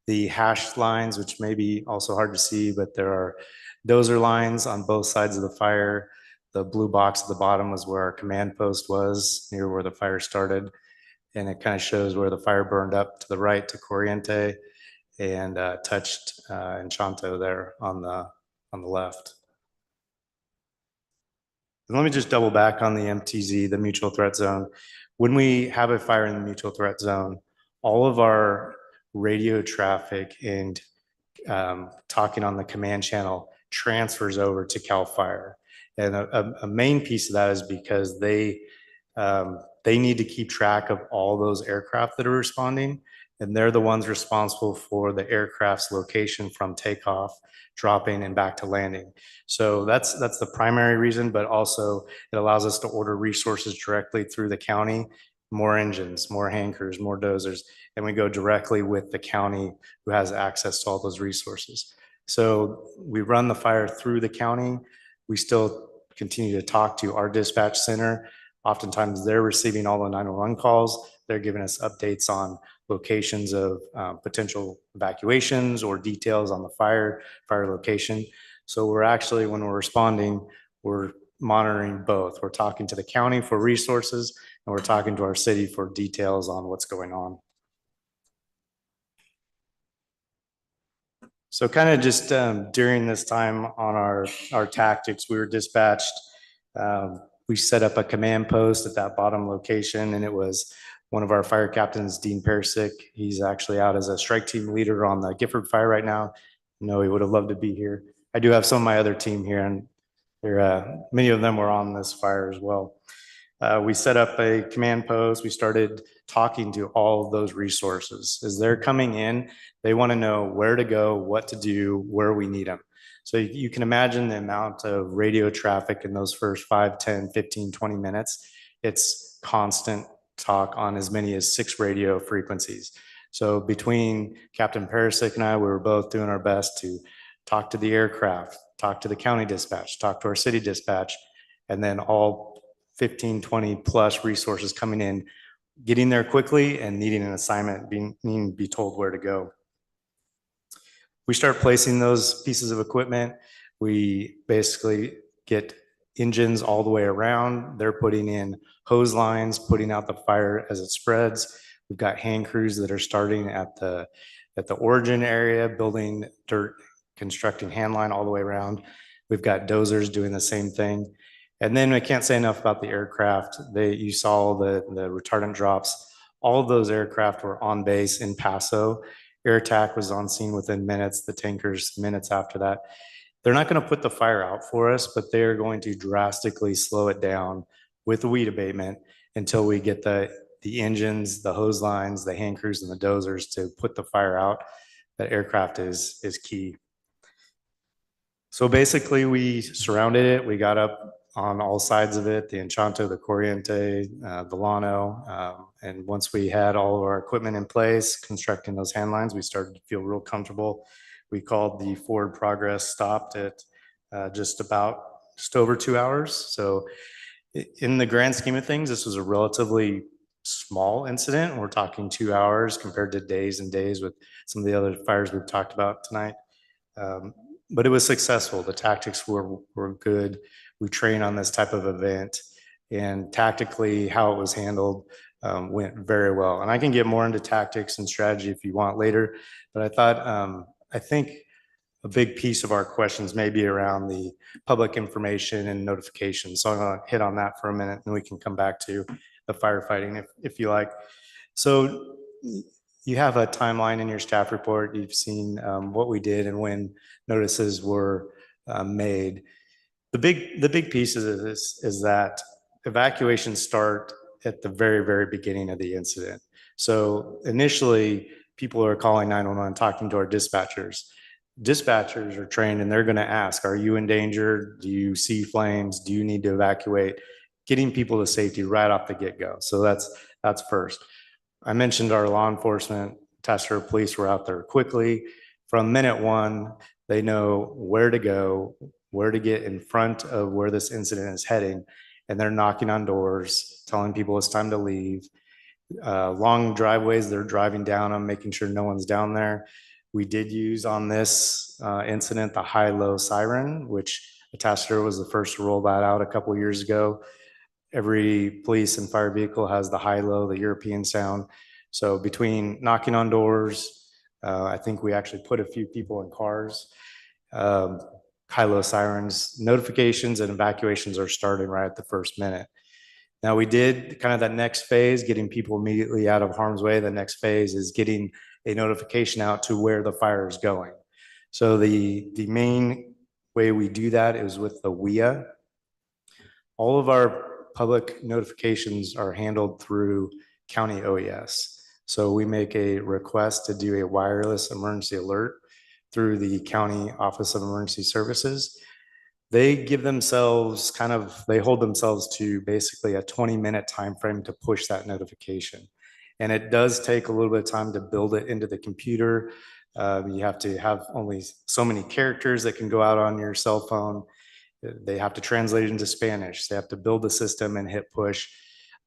E: The hashed lines, which may be also hard to see, but there are dozer lines on both sides of the fire. The blue box at the bottom was where our command post was, near where the fire started. And it kind of shows where the fire burned up to the right to Corriente and touched Enchanto there on the left. And let me just double back on the MTZ, the mutual threat zone. When we have a fire in the mutual threat zone, all of our radio traffic and talking on the command channel transfers over to CAL FIRE. And a main piece of that is because they need to keep track of all those aircraft that are responding, and they're the ones responsible for the aircraft's location from takeoff, dropping, and back to landing. So that's the primary reason, but also it allows us to order resources directly through the county, more engines, more hankers, more dozers, and we go directly with the county who has access to all those resources. So we run the fire through the county. We still continue to talk to our dispatch center. Oftentimes they're receiving all the 911 calls. They're giving us updates on locations of potential evacuations or details on the fire location. So we're actually, when we're responding, we're monitoring both. We're talking to the county for resources and we're talking to our city for details on what's going on. So kind of just during this time on our tactics, we were dispatched. We set up a command post at that bottom location, and it was one of our fire captains, Dean Persick. He's actually out as a strike team leader on the Gifford Fire right now. No, he would have loved to be here. I do have some of my other team here, and many of them were on this fire as well. We set up a command post. We started talking to all of those resources. As they're coming in, they want to know where to go, what to do, where we need them. So you can imagine the amount of radio traffic in those first 5, 10, 15, 20 minutes. It's constant talk on as many as 6 radio frequencies. So between Captain Perisic and I, we were both doing our best to talk to the aircraft, talk to the county dispatch, talk to our city dispatch, and then all 15, 20 plus resources coming in, getting there quickly and needing an assignment, needing to be told where to go. We start placing those pieces of equipment. We basically get engines all the way around. They're putting in hose lines, putting out the fire as it spreads. We've got hand crews that are starting at the origin area, building dirt, constructing hand line all the way around. We've got dozers doing the same thing. And then I can't say enough about the aircraft. You saw the retardant drops. All of those aircraft were on base in Paso. Air attack was on scene within minutes, the tankers minutes after that. They're not going to put the fire out for us, but they are going to drastically slow it down with the weed abatement until we get the engines, the hose lines, the hand crews, and the dozers to put the fire out. That aircraft is key. So basically, we surrounded it. We got up on all sides of it, the Enchanto, the Corriente, the Llano. And once we had all of our equipment in place, constructing those hand lines, we started to feel real comfortable. We called the forward progress, stopped at just over 2 hours. So in the grand scheme of things, this was a relatively small incident. We're talking 2 hours compared to days and days with some of the other fires we've talked about tonight. But it was successful. The tactics were good. We train on this type of event, and tactically how it was handled went very well. And I can get more into tactics and strategy if you want later, but I think a big piece of our questions may be around the public information and notification. So I'm going to hit on that for a minute, and we can come back to the firefighting if you like. So you have a timeline in your staff report. You've seen what we did and when notices were made. The big piece of this is that evacuations start at the very, very beginning of the incident. So initially, people are calling 911, talking to our dispatchers. Dispatchers are trained and they're going to ask, are you in danger? Do you see flames? Do you need to evacuate? Getting people to safety right off the get-go. So that's first. I mentioned our law enforcement, Atascadero police were out there quickly. From minute one, they know where to go, where to get in front of where this incident is heading. And they're knocking on doors, telling people it's time to leave. Long driveways, they're driving down them, making sure no one's down there. We did use on this incident the high-low siren, which Atascadero was the first to roll that out a couple years ago. Every police and fire vehicle has the high-low, the European sound. So between knocking on doors, I think we actually put a few people in cars. High-low sirens, notifications and evacuations are starting right at the first minute. Now we did kind of that next phase, getting people immediately out of harm's way. The next phase is getting a notification out to where the fire is going. So the main way we do that is with the WIA. All of our public notifications are handled through county OES. So we make a request to do a wireless emergency alert through the County Office of Emergency Services. They give themselves they hold themselves to basically a 20-minute time frame to push that notification. And it does take a little bit of time to build it into the computer. You have to have only so many characters that can go out on your cell phone. They have to translate it into Spanish. They have to build the system and hit push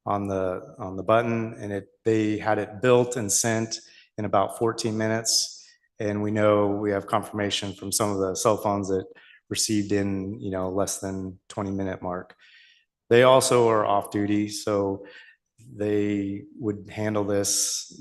E: on the button. And they had it built and sent in about 14 minutes. And we know we have confirmation from some of the cell phones that received in less than 20-minute mark. They also are off duty, so they would handle this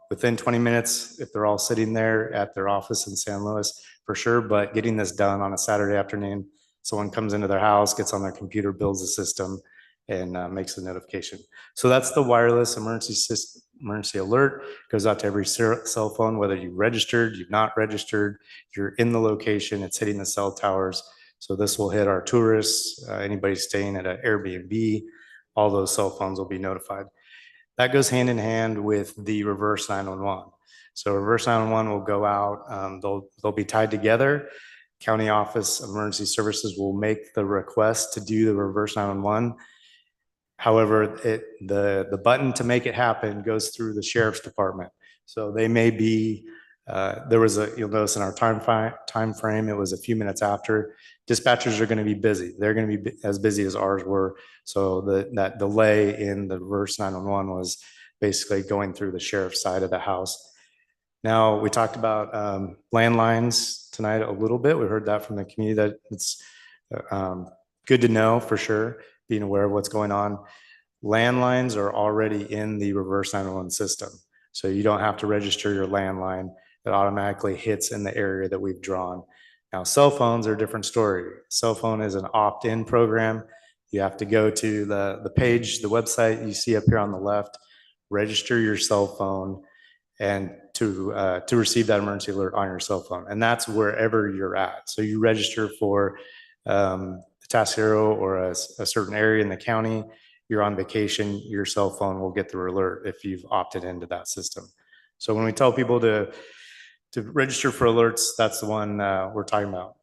E: within 20 minutes if they're all sitting there at their office in San Luis for sure. But getting this done on a Saturday afternoon, someone comes into their house, gets on their computer, builds a system, and makes the notification. So that's the wireless emergency alert. Goes out to every cell phone, whether you registered, you've not registered, you're in the location, it's hitting the cell towers. So this will hit our tourists, anybody staying at an Airbnb, all those cell phones will be notified. That goes hand in hand with the reverse 911. So reverse 911 will go out, they'll be tied together. County Office of Emergency Services will make the request to do the reverse 911. However, the button to make it happen goes through the sheriff's department. So they may be, you'll notice in our time frame, it was a few minutes after. Dispatchers are going to be busy. They're going to be as busy as ours were. So that delay in the reverse 911 was basically going through the sheriff's side of the house. Now, we talked about landlines tonight a little bit. We heard that from the community, that it's good to know for sure, being aware of what's going on. Landlines are already in the reverse 911 system. So you don't have to register your landline. It automatically hits in the area that we've drawn. Now, cell phones are a different story. Cell phone is an opt-in program. You have to go to the page, the website you see up here on the left, register your cell phone, and to receive that emergency alert on your cell phone. And that's wherever you're at. So you register for Atascadero or a certain area in the county, you're on vacation, your cell phone will get the alert if you've opted into that system. So when we tell people to register for alerts, that's the one we're talking about.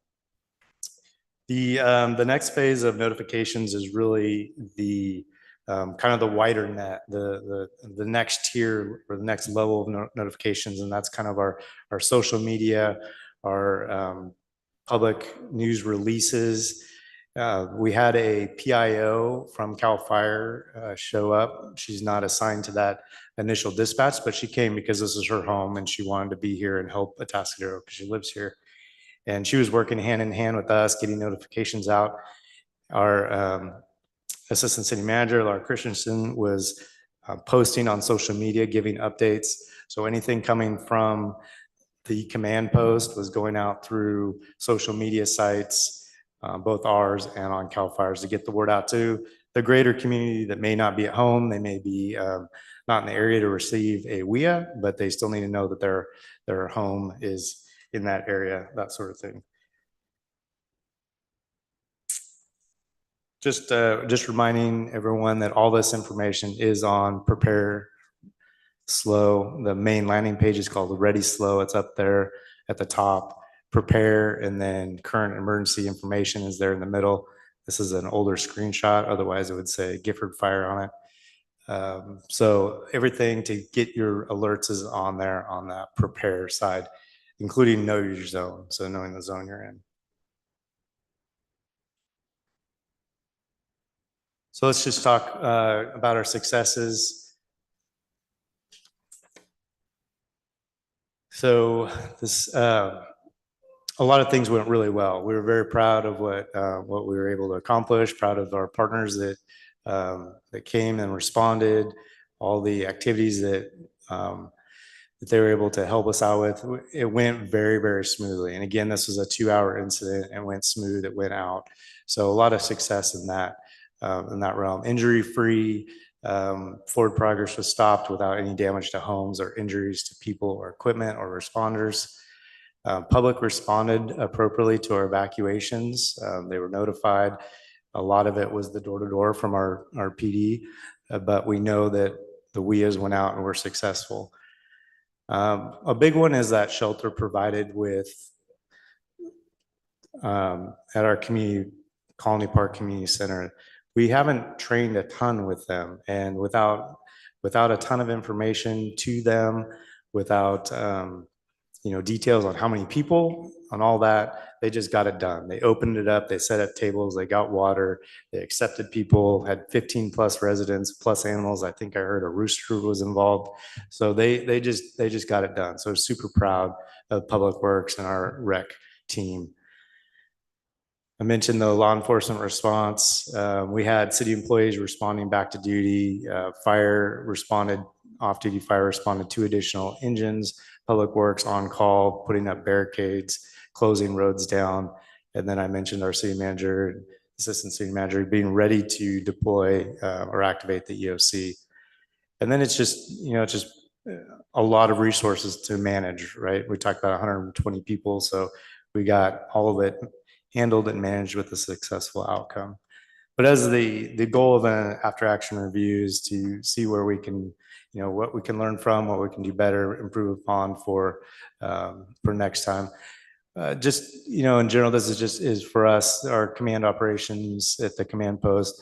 E: The next phase of notifications is really the kind of the wider net, the next tier or the next level of notifications, and that's kind of our social media, our public news releases. We had a PIO from CAL FIRE show up. She's not assigned to that initial dispatch, but she came because this is her home and she wanted to be here and help Atascadero because she lives here. And she was working hand in hand with us, getting notifications out. Our Assistant City Manager, Laura Christensen, was posting on social media, giving updates. So anything coming from the command post was going out through social media sites, both ours and on CAL FIRE's, to get the word out to the greater community that may not be at home. They may be not in the area to receive a WIA, but they still need to know that their home is in that area, that sort of thing. Just reminding everyone that all this information is on Prepare Slow. The main landing page is called Ready Slow. It's up there at the top. Prepare, and then current emergency information is there in the middle. This is an older screenshot. Otherwise, it would say Gifford Fire on it. So everything to get your alerts is on there on that Prepare side, including Know Your Zone. So knowing the zone you're in. So let's just talk about our successes. So this, a lot of things went really well. We were very proud of what we were able to accomplish, proud of our partners that came and responded, all the activities that they were able to help us out with. It went very, very smoothly. And again, this was a 2-hour incident and went smooth, it went out. So a lot of success in that realm. Injury-free, forward progress was stopped without any damage to homes or injuries to people or equipment or responders. Public responded appropriately to our evacuations. They were notified. A lot of it was the door-to-door from our PD, but we know that the WIAs went out and were successful. A big one is that shelter provided with at our Colony Park Community Center. We haven't trained a ton with them, and without a ton of information to them, without details on how many people, on all that, they just got it done. They opened it up, they set up tables, they got water, they accepted people, had 15 plus residents, plus animals. I think I heard a rooster was involved. So they just got it done. So super proud of Public Works and our rec team. I mentioned the law enforcement response. We had city employees responding back to duty. Off-duty fire responded, 2 additional engines. Public Works on call, putting up barricades, closing roads down. And then I mentioned our city manager, assistant city manager, being ready to deploy or activate the EOC. And then it's just, a lot of resources to manage, right? We talked about 120 people, so we got all of it handled and managed with a successful outcome. But as the goal of an after action review is to see where we can, what we can learn from, what we can do better, improve upon for next time. Just, in general, this is for us, our command operations at the command post,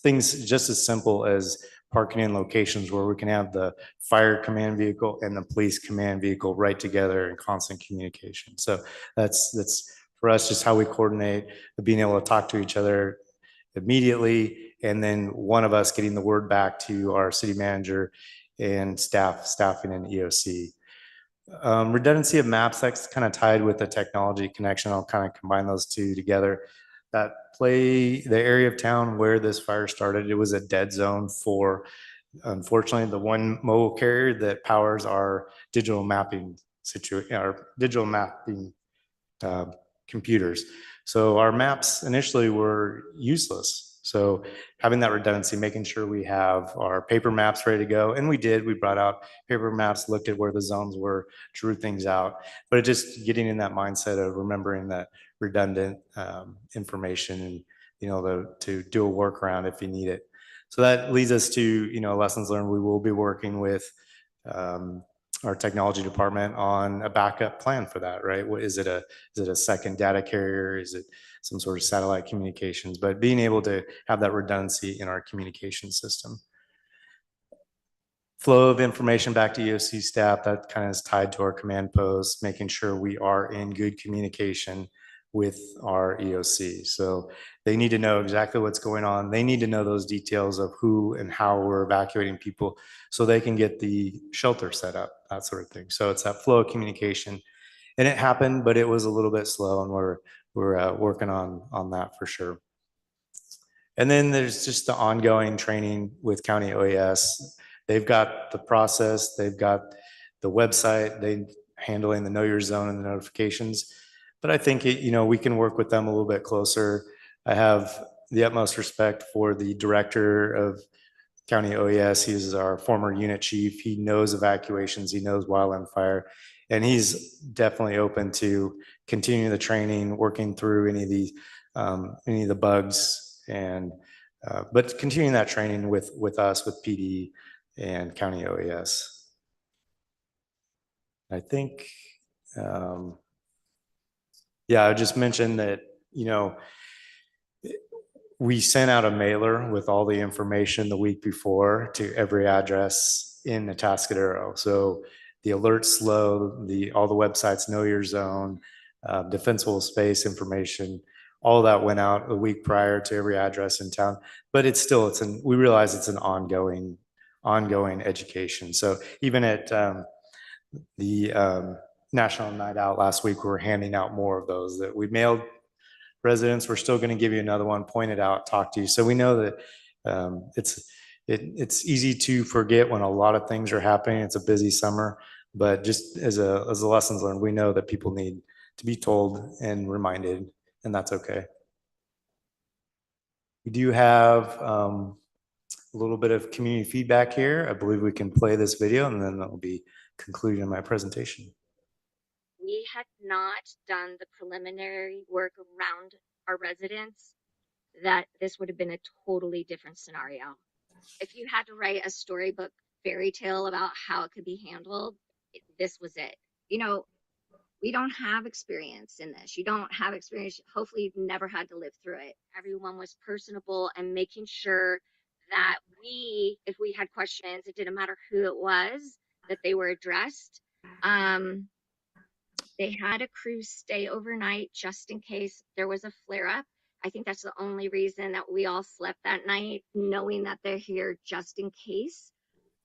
E: things just as simple as parking in locations where we can have the fire command vehicle and the police command vehicle right together in constant communication. So that's for us, just how we coordinate, being able to talk to each other immediately, and then one of us getting the word back to our city manager and staffing an EOC. Redundancy of maps, that's kind of tied with the technology connection. I'll kind of combine those two together. The area of town where this fire started, it was a dead zone for, unfortunately, the one mobile carrier that powers our digital mapping computers. So our maps initially were useless. So having that redundancy, making sure we have our paper maps ready to go. And we brought out paper maps, looked at where the zones were, drew things out, but it just getting in that mindset of remembering that redundant information and, to do a workaround if you need it. So that leads us to, lessons learned. We will be working with our technology department on a backup plan for that, right? What is it a second data carrier? Is it some sort of satellite communications? But being able to have that redundancy in our communication system. Flow of information back to EOC staff, that kind of is tied to our command posts, making sure we are in good communication with our EOC. So they need to know exactly what's going on. They need to know those details of who and how we're evacuating people so they can get the shelter set up, that sort of thing. So it's that flow of communication. And it happened, but it was a little bit slow, and we're working on that for sure. And then there's just the ongoing training with County OAS. They've got the process, they've got the website, they handling the Know Your Zone and the notifications. But I think we can work with them a little bit closer. I have the utmost respect for the director of County OES. He's our former unit chief. He knows evacuations. He knows wildland fire. And he's definitely open to continuing the training, working through any of the bugs, and but continuing that training with us, with PD and County OES. I think, I just mentioned that, we sent out a mailer with all the information the week before to every address in Atascadero. So the alert slow, all the websites, Know Your Zone, defensible space information, all of that went out a week prior to every address in town. But we realize it's an ongoing education. So even at the National Night Out last week, we were handing out more of those that we mailed residents. We're still going to give you another one, point it out, talk to you. So we know that it's easy to forget when a lot of things are happening. It's a busy summer, but just as a lessons learned, we know that people need to be told and reminded, and that's okay. We do have a little bit of community feedback here. I believe we can play this video, and then that will be concluding my presentation.
N: We had not done the preliminary work around our residents, that this would have been a totally different scenario. If you had to write a storybook fairy tale about how it could be handled, this was it. We don't have experience in this. You don't have experience. Hopefully you've never had to live through it. Everyone was personable and making sure that if we had questions, it didn't matter who it was, that they were addressed. They had a crew stay overnight just in case there was a flare up. I think that's the only reason that we all slept that night, knowing that they're here just in case.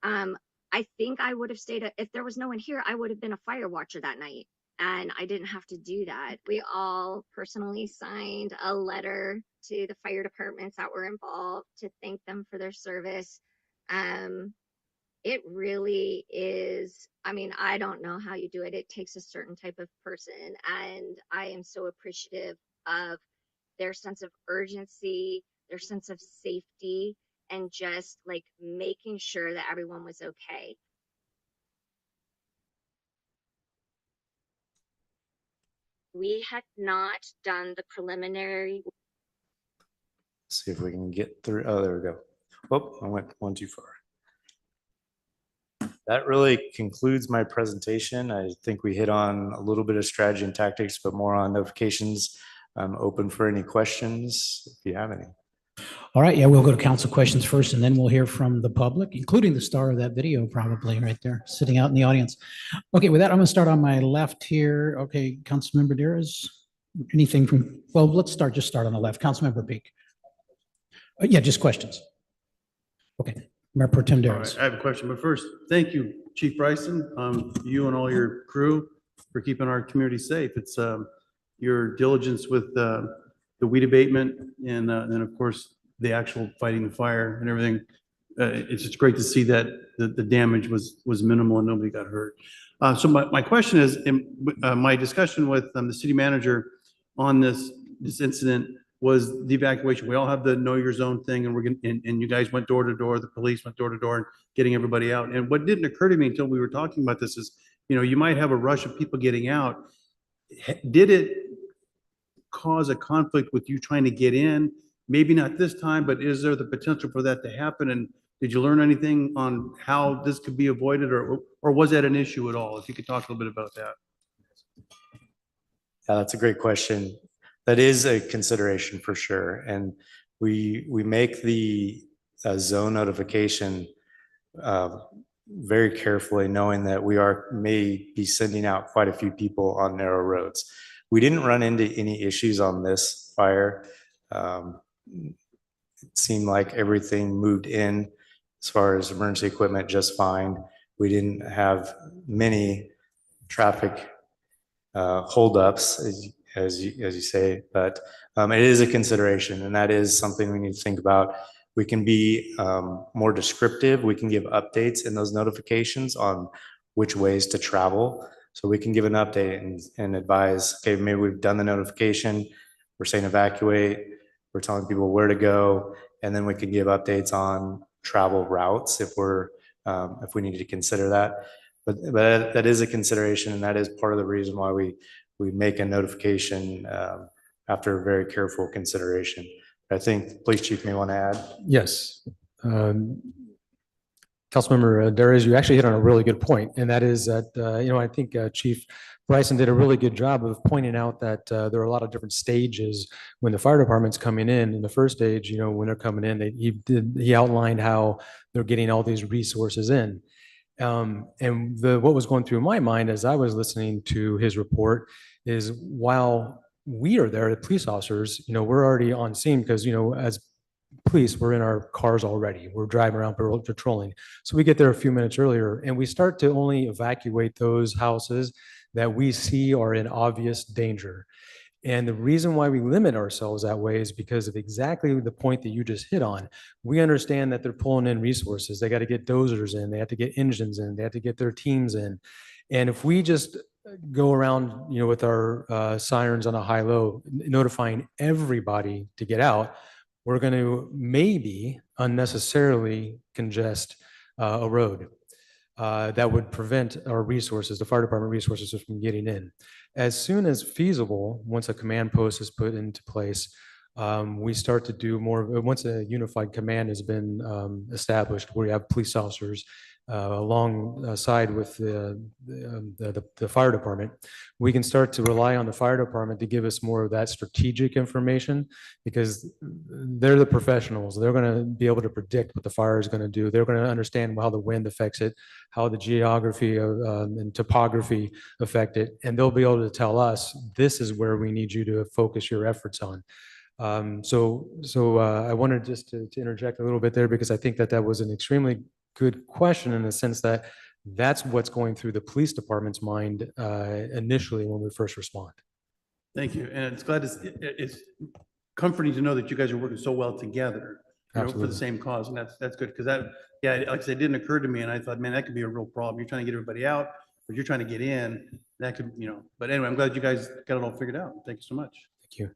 N: I think I would have stayed, if there was no one here, I would have been a fire watcher that night, and I didn't have to do that. We all personally signed a letter to the fire departments that were involved to thank them for their service. It really is, I don't know how you do it. It takes a certain type of person, and I am so appreciative of their sense of urgency, their sense of safety, and just like making sure that everyone was okay. We had not done the preliminary.
E: See if we can get through. Oh, there we go. Oh, I went one too far. That really concludes my presentation. I think we hit on a little bit of strategy and tactics, but more on notifications. I'm open for any questions if you have any.
A: All right, yeah, we'll go to council questions first, and then we'll hear from the public, including the star of that video, probably right there, sitting out in the audience. Okay, with that, I'm going to start on my left here. Okay, Councilmember Deras, anything from, well, let's just start on the left. Councilmember Peak. Yeah, just questions. Okay, Mayor Pro Tem
G: All
A: Deras.
G: right, I have a question, but first, thank you, Chief Bryson, you and all your crew for keeping our community safe. It's your diligence with the weed abatement and then of course the actual fighting the fire and everything. It's just great to see that the damage was minimal and nobody got hurt. So my question is, in my discussion with the city manager on this incident was the evacuation. We all have the know your zone thing, and we're going and you guys went door to door. The police went door to door and getting everybody out. And what didn't occur to me until we were talking about this is, you might have a rush of people getting out. Did it cause a conflict with you trying to get in? Maybe not this time, but is there the potential for that to happen? And did you learn anything on how this could be avoided, or was that an issue at all? If you could talk a little bit about that.
E: Yeah, that's a great question. That is a consideration for sure. And we make the zone notification very carefully, knowing that we may be sending out quite a few people on narrow roads. We didn't run into any issues on this fire. It seemed like everything moved in as far as emergency equipment just fine. We didn't have many traffic holdups, as you say, but it is a consideration, and that is something we need to think about. We can be more descriptive. We can give updates in those notifications on which ways to travel. So we can give an update and advise, okay, maybe we've done the notification. We're saying evacuate. We're telling people where to go. And then we can give updates on travel routes if we need to consider that. But that is a consideration, and that is part of the reason why we make a notification after very careful consideration. I think the police chief may want to add.
F: Yes. Councilmember Deras, you actually hit on a really good point, and that is that, I think Chief Bryson did a really good job of pointing out that there are a lot of different stages when the fire department's coming in. In the first stage, when they're coming in, he outlined how they're getting all these resources in. And what was going through my mind as I was listening to his report is, while we are there, the police officers, we're already on scene because, as police, we're in our cars already. We're driving around patrolling. So we get there a few minutes earlier, and we start to only evacuate those houses that we see are in obvious danger. And the reason why we limit ourselves that way is because of exactly the point that you just hit on. We understand that they're pulling in resources. They got to get dozers in. They have to get engines in. They have to get their teams in. And if we just go around, with our sirens on a high-low, notifying everybody to get out, we're going to maybe unnecessarily congest a road. That would prevent our resources, the fire department resources, from getting in. As soon as feasible, once a command post is put into place, we start to do more. Once a unified command has been established, where we have police officers alongside with the fire department, we can start to rely on the fire department to give us more of that strategic information, because they're the professionals. They're going to be able to predict what the fire is going to do. They're going to understand how the wind affects it, how the geography and topography affect it, and they'll be able to tell us, this is where we need you to focus your efforts on. So I wanted just to interject a little bit there, because I think that was an extremely good question, in the sense that that's what's going through the police department's mind initially when we first respond.
G: Thank you. And it's comforting to know that you guys are working so well together, for the same cause. And that's good, because like I said, it didn't occur to me. And I thought, man, that could be a real problem. You're trying to get everybody out, but you're trying to get in. That could, but anyway, I'm glad you guys got it all figured out. Thank you so much.
F: Thank you.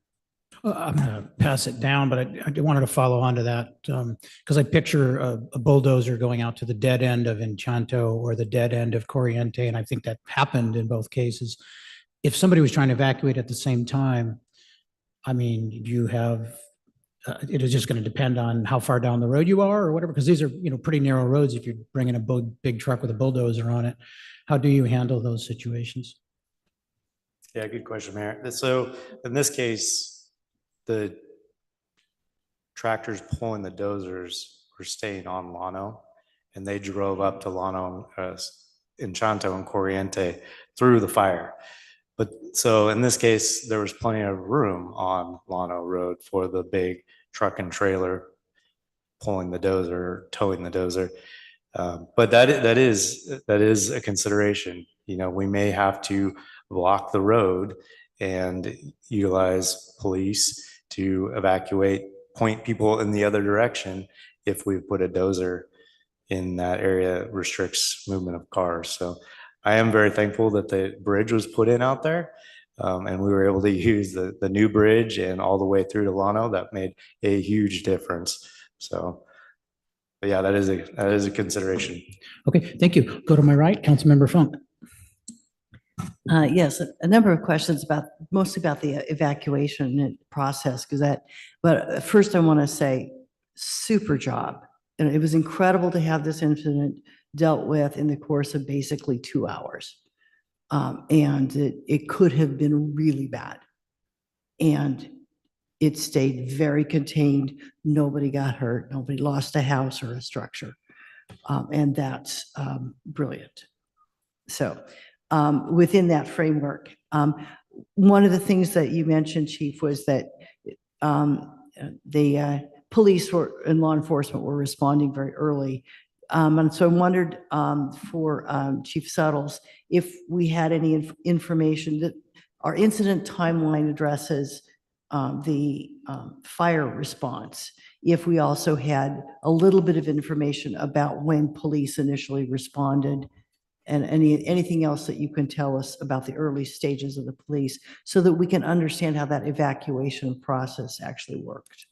A: I'm going to pass it down, but I wanted to follow on to that because I picture a bulldozer going out to the dead end of Enchanto or the dead end of Corriente, and I think that happened in both cases. If somebody was trying to evacuate at the same time, I mean, you have, it is just going to depend on how far down the road you are or whatever, because these are, pretty narrow roads if you're bringing a big truck with a bulldozer on it. How do you handle those situations?
E: Yeah, good question, Mayor. So in this case, the tractors pulling the dozers were staying on Llano, and they drove up to Llano, Enchanto and Corriente through the fire. But so in this case, there was plenty of room on Llano Road for the big truck and trailer pulling the dozer, towing the dozer. But that is a consideration. We may have to block the road and utilize police to evacuate, point people in the other direction if we put a dozer in that area. Restricts movement of cars. So I am very thankful that the bridge was put in out there, and we were able to use the new bridge and all the way through to Llano. That made a huge difference. So, but yeah, that is a consideration.
A: Okay, thank you. Go to my right, Councilmember Funk.
B: Yes, a number of questions mostly about the evacuation process, but first I want to say, super job. And it was incredible to have this incident dealt with in the course of basically 2 hours. And it could have been really bad. And it stayed very contained. Nobody got hurt. Nobody lost a house or a structure. And that's brilliant. So within that framework, one of the things that you mentioned, Chief, was that the police and law enforcement were responding very early. And so I wondered for Chief Suttles, if we had any information that our incident timeline addresses the fire response, if we also had a little bit of information about when police initially responded, and anything else that you can tell us about the early stages of the police, so that we can understand how that evacuation process actually worked.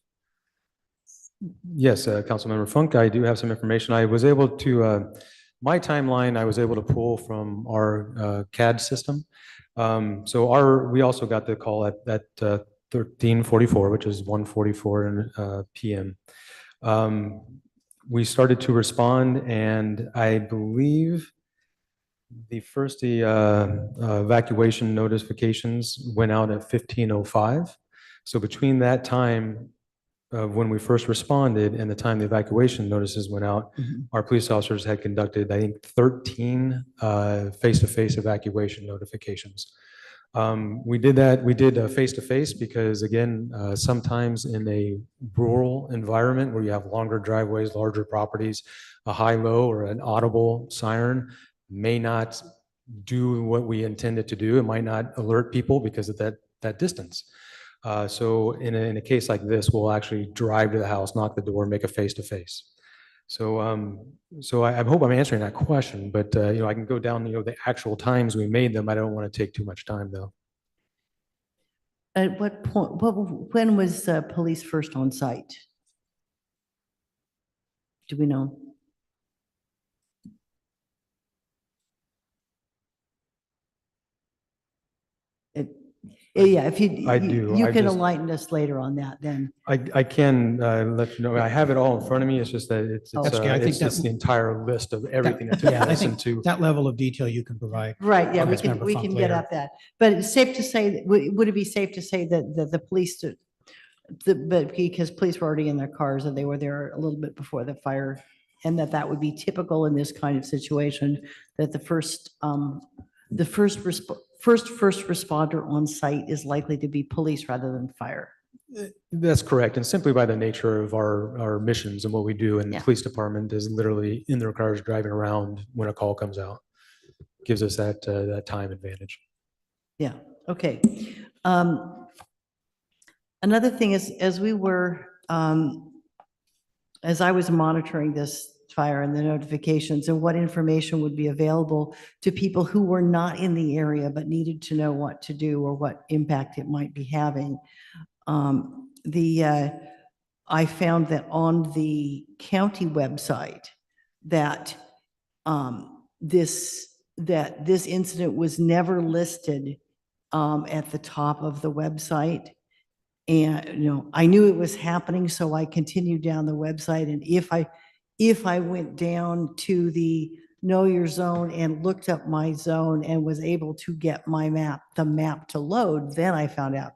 F: Yes, Councilmember Funk, I do have some information. I was able to, my timeline, I was able to pull from our CAD system. So we also got the call at 13:44, which is 1:44 p.m. We started to respond, and I believe the first evacuation notifications went out at 15:05. So between that time when we first responded and the time the evacuation notices went out, our police officers had conducted, I think, 13 face-to-face evacuation notifications. We did face-to-face because, again, sometimes in a rural environment where you have longer driveways, larger properties, a high-low or an audible siren may not do what we intended to do. It might not alert people because of that distance. So in a case like this, we'll actually drive to the house, knock the door, make a face-to-face. So I hope I'm answering that question, but I can go down the actual times we made them. I don't want to take too much time though.
B: At what point, when was police first on site? Do we know? Yeah, if you can enlighten us later on that, then.
F: I can let you know. I have it all in front of me. It's just that it's the entire list of everything that took place into
A: that level of detail you can provide.
B: Right, yeah, we can get at that. But it's safe to say, would it be safe to say that the police, but because police were already in their cars and they were there a little bit before the fire, and that would be typical in this kind of situation, that the first responder on site is likely to be police rather than fire?
F: That's correct. And simply by the nature of our missions and what we do, and the police department is literally in their cars driving around when a call comes out. Gives us that time advantage.
B: Yeah, okay. Another thing is, as I was monitoring this fire and the notifications and what information would be available to people who were not in the area but needed to know what to do or what impact it might be having, I found that on the county website that this incident was never listed at the top of the website. And, I knew it was happening, so I continued down the website. And if I went down to the Know Your Zone and looked up my zone and was able to get the map to load, then I found out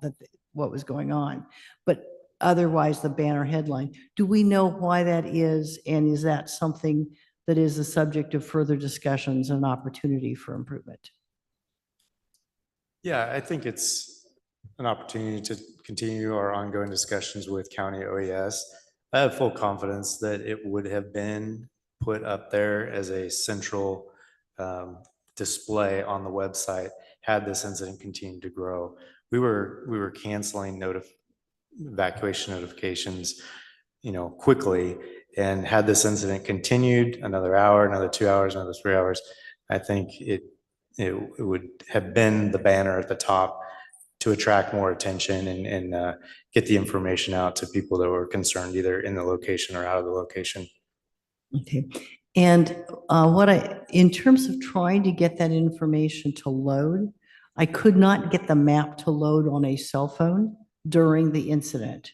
B: what was going on. But otherwise, the banner headline, do we know why that is? And is that something that is the subject of further discussions and opportunity for improvement?
E: Yeah, I think it's an opportunity to continue our ongoing discussions with county OES. I have full confidence that it would have been put up there as a central display on the website had this incident continued to grow. We were canceling evacuation notifications, quickly, and had this incident continued another hour, another 2 hours, another 3 hours, I think it would have been the banner at the top to attract more attention and get the information out to people that were concerned, either in the location or out of the location.
B: Okay. And in terms of trying to get that information to load, I could not get the map to load on a cell phone during the incident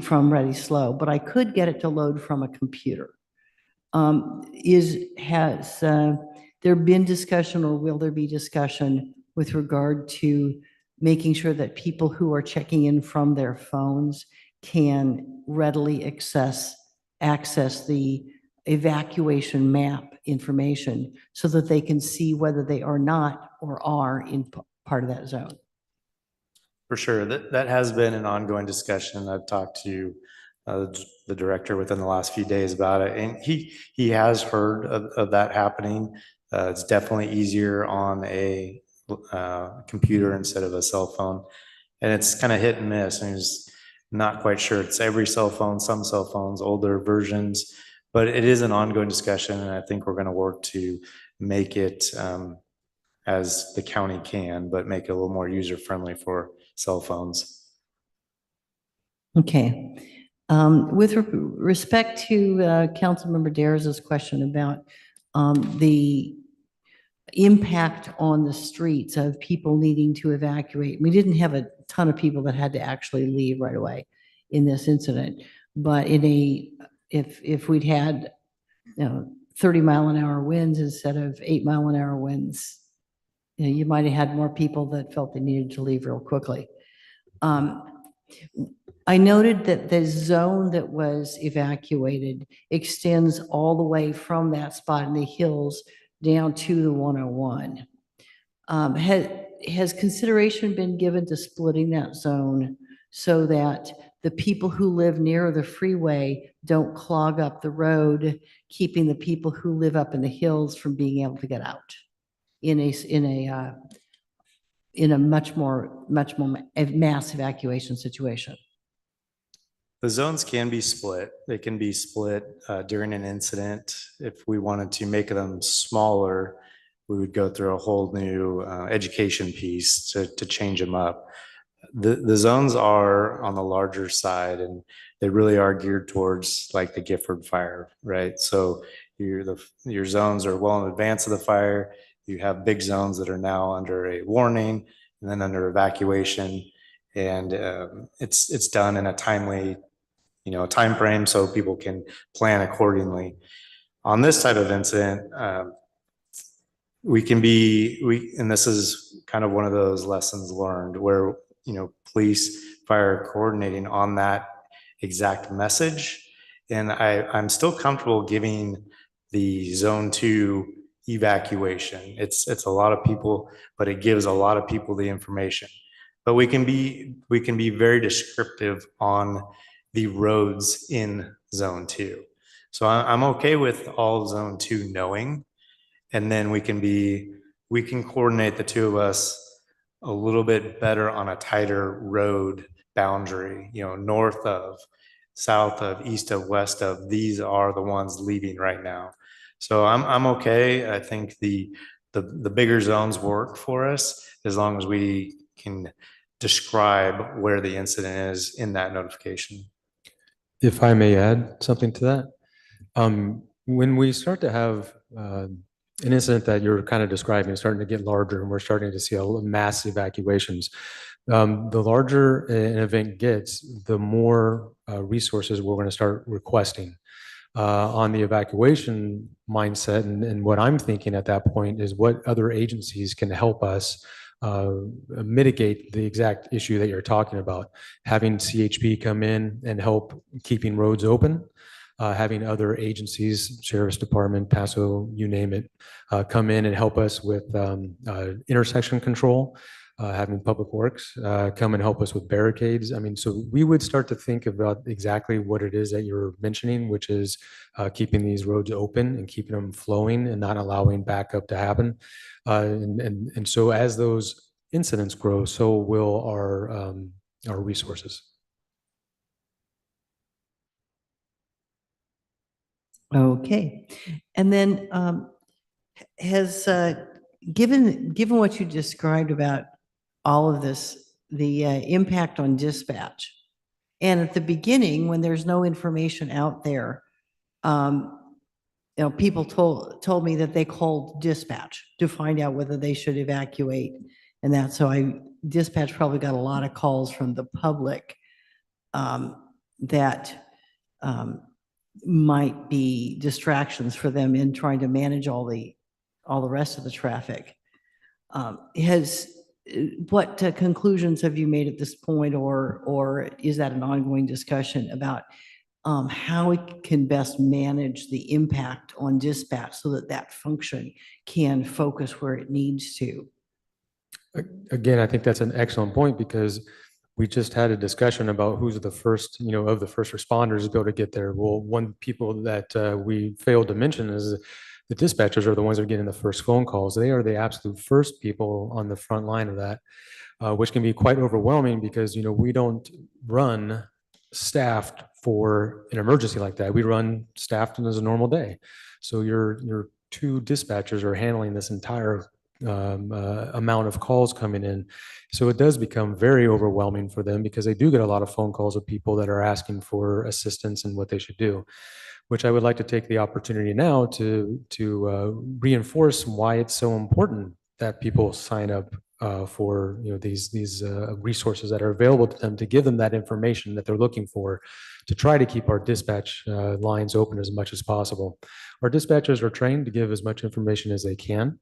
B: from Ready Slow, but I could get it to load from a computer. Has there been discussion, or will there be discussion with regard to making sure that people who are checking in from their phones can readily access the evacuation map information so that they can see whether they are not or are in part of that zone?
E: For sure, that has been an ongoing discussion. I've talked to the director within the last few days about it, and he has heard of that happening. It's definitely easier on a computer instead of a cell phone, and it's kind of hit and miss. I'm just not quite sure it's every cell phone, some cell phones, older versions, but it is an ongoing discussion, and I think we're going to work to make it as the county can, but make it a little more user-friendly for cell phones.
B: Okay. With respect to Councilmember Dares's question about the impact on the streets of people needing to evacuate, we didn't have a ton of people that had to actually leave right away in this incident, but if we'd had 30-mile-an-hour winds instead of 8-mile-an-hour winds, you might have had more people that felt they needed to leave real quickly. I noted that the zone that was evacuated extends all the way from that spot in the hills down to the 101. Has consideration been given to splitting that zone so that the people who live near the freeway don't clog up the road, keeping the people who live up in the hills from being able to get out in a much more mass evacuation situation?
E: The zones can be split. They can be split during an incident. If we wanted to make them smaller, we would go through a whole new education piece to change them up. The zones are on the larger side, and they really are geared towards like the Gifford fire, right? So your zones are well in advance of the fire. You have big zones that are now under a warning and then under evacuation, and it's done in a timely, time frame so people can plan accordingly. On this type of incident, and this is kind of one of those lessons learned where, police, fire coordinating on that exact message. And I'm still comfortable giving the zone 2 evacuation. It's a lot of people, but it gives a lot of people the information. But we can be very descriptive on the roads in zone 2. So I'm okay with all of zone 2 knowing, and then we can coordinate the two of us a little bit better on a tighter road boundary, north of, south of, east of, west of. These are the ones leaving right now. So I'm okay. I think the bigger zones work for us as long as we can describe where the incident is in that notification.
F: If I may add something to that, when we start to have an incident that you're kind of describing, starting to get larger, and we're starting to see mass evacuations, the larger an event gets, the more resources we're going to start requesting. On the evacuation mindset, and what I'm thinking at that point is what other agencies can help us mitigate the exact issue that you're talking about. Having CHP come in and help keeping roads open, having other agencies, Sheriff's Department, Paso, you name it, come in and help us with intersection control, having Public Works come and help us with barricades. I mean, so we would start to think about exactly what it is that you're mentioning, which is keeping these roads open and keeping them flowing and not allowing backup to happen. And so as those incidents grow, so will our resources.
B: Okay. And then given what you described about all of this, the impact on dispatch, and at the beginning, when there's no information out there, people told me that they called dispatch to find out whether they should evacuate. And that's so dispatch probably got a lot of calls from the public that might be distractions for them in trying to manage all the rest of the traffic. What conclusions have you made at this point, or is that an ongoing discussion about how we can best manage the impact on dispatch so that function can focus where it needs to?
F: Again, I think that's an excellent point, because we just had a discussion about who's the first, of the first responders to go to get there. Well, one people that we failed to mention is the dispatchers are the ones that are getting the first phone calls. They are the absolute first people on the front line of that, which can be quite overwhelming because, we don't run staffed for an emergency like that. We run staffed as a normal day. So your two dispatchers are handling this entire amount of calls coming in. So it does become very overwhelming for them because they do get a lot of phone calls of people that are asking for assistance and what they should do, which I would like to take the opportunity now to reinforce why it's so important that people sign up for these resources that are available to them, to give them that information that they're looking for, to try to keep our dispatch lines open as much as possible. Our dispatchers are trained to give as much information as they can,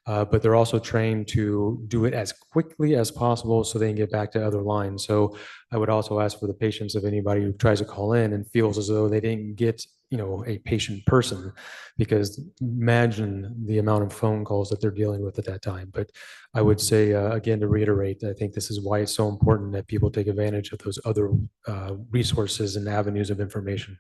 F: but they're also trained to do it as quickly as possible so they can get back to other lines. So I would also ask for the patience of anybody who tries to call in and feels as though they didn't get a patient person, because imagine the amount of phone calls that they're dealing with at that time. But I would say, again, to reiterate, I think this is why it's so important that people take advantage of those other resources and avenues of information.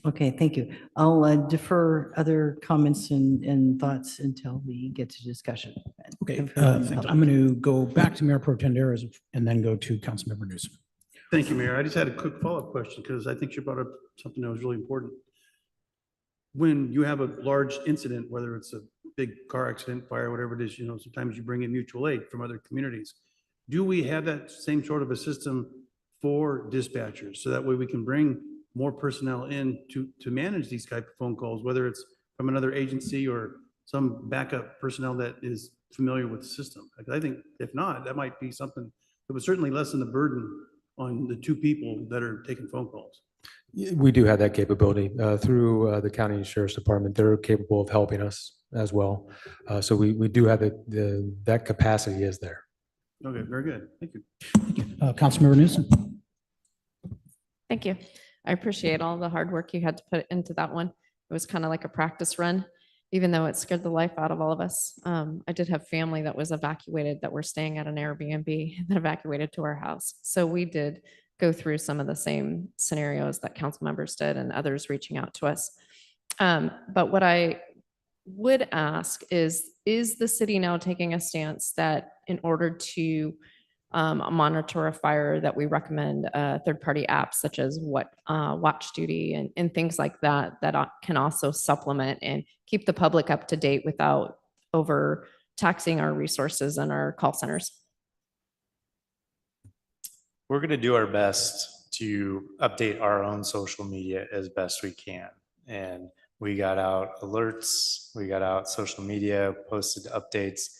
B: Okay, thank you. I'll defer other comments and thoughts until we get to discussion.
A: Okay, thanks. I'm going to go back to Mayor Pro Tenderas and then go to Councilmember Newsom.
G: Thank you, Mayor. I just had a quick follow-up question because I think you brought up something that was really important. When you have a large incident, whether it's a big car accident, fire, whatever it is, sometimes you bring in mutual aid from other communities. Do we have that same sort of a system for dispatchers? So that way we can bring more personnel in to manage these type of phone calls, whether it's from another agency or some backup personnel that is familiar with the system. Because I think if not, that might be something that would certainly lessen the burden on the two people that are taking phone calls.
F: We do have that capability through the county sheriff's department. They're capable of helping us as well. So we do have that capacity is there.
G: Okay, very good. Thank you.
A: Thank you. Councilmember Newsom.
M: Thank you. I appreciate all the hard work you had to put into that one. It was kind of like a practice run, even though it scared the life out of all of us. I did have family that was evacuated that were staying at an Airbnb that evacuated to our house. So we did go through some of the same scenarios that council members did and others reaching out to us. But what I would ask is the city now taking a stance that in order to monitor a fire, that we recommend third-party apps such as Watch Duty and things like that can also supplement and keep the public up to date without over taxing our resources and our call centers?
E: we're going to do our best to update our own social media as best we can. And we got out alerts, we got out social media, posted updates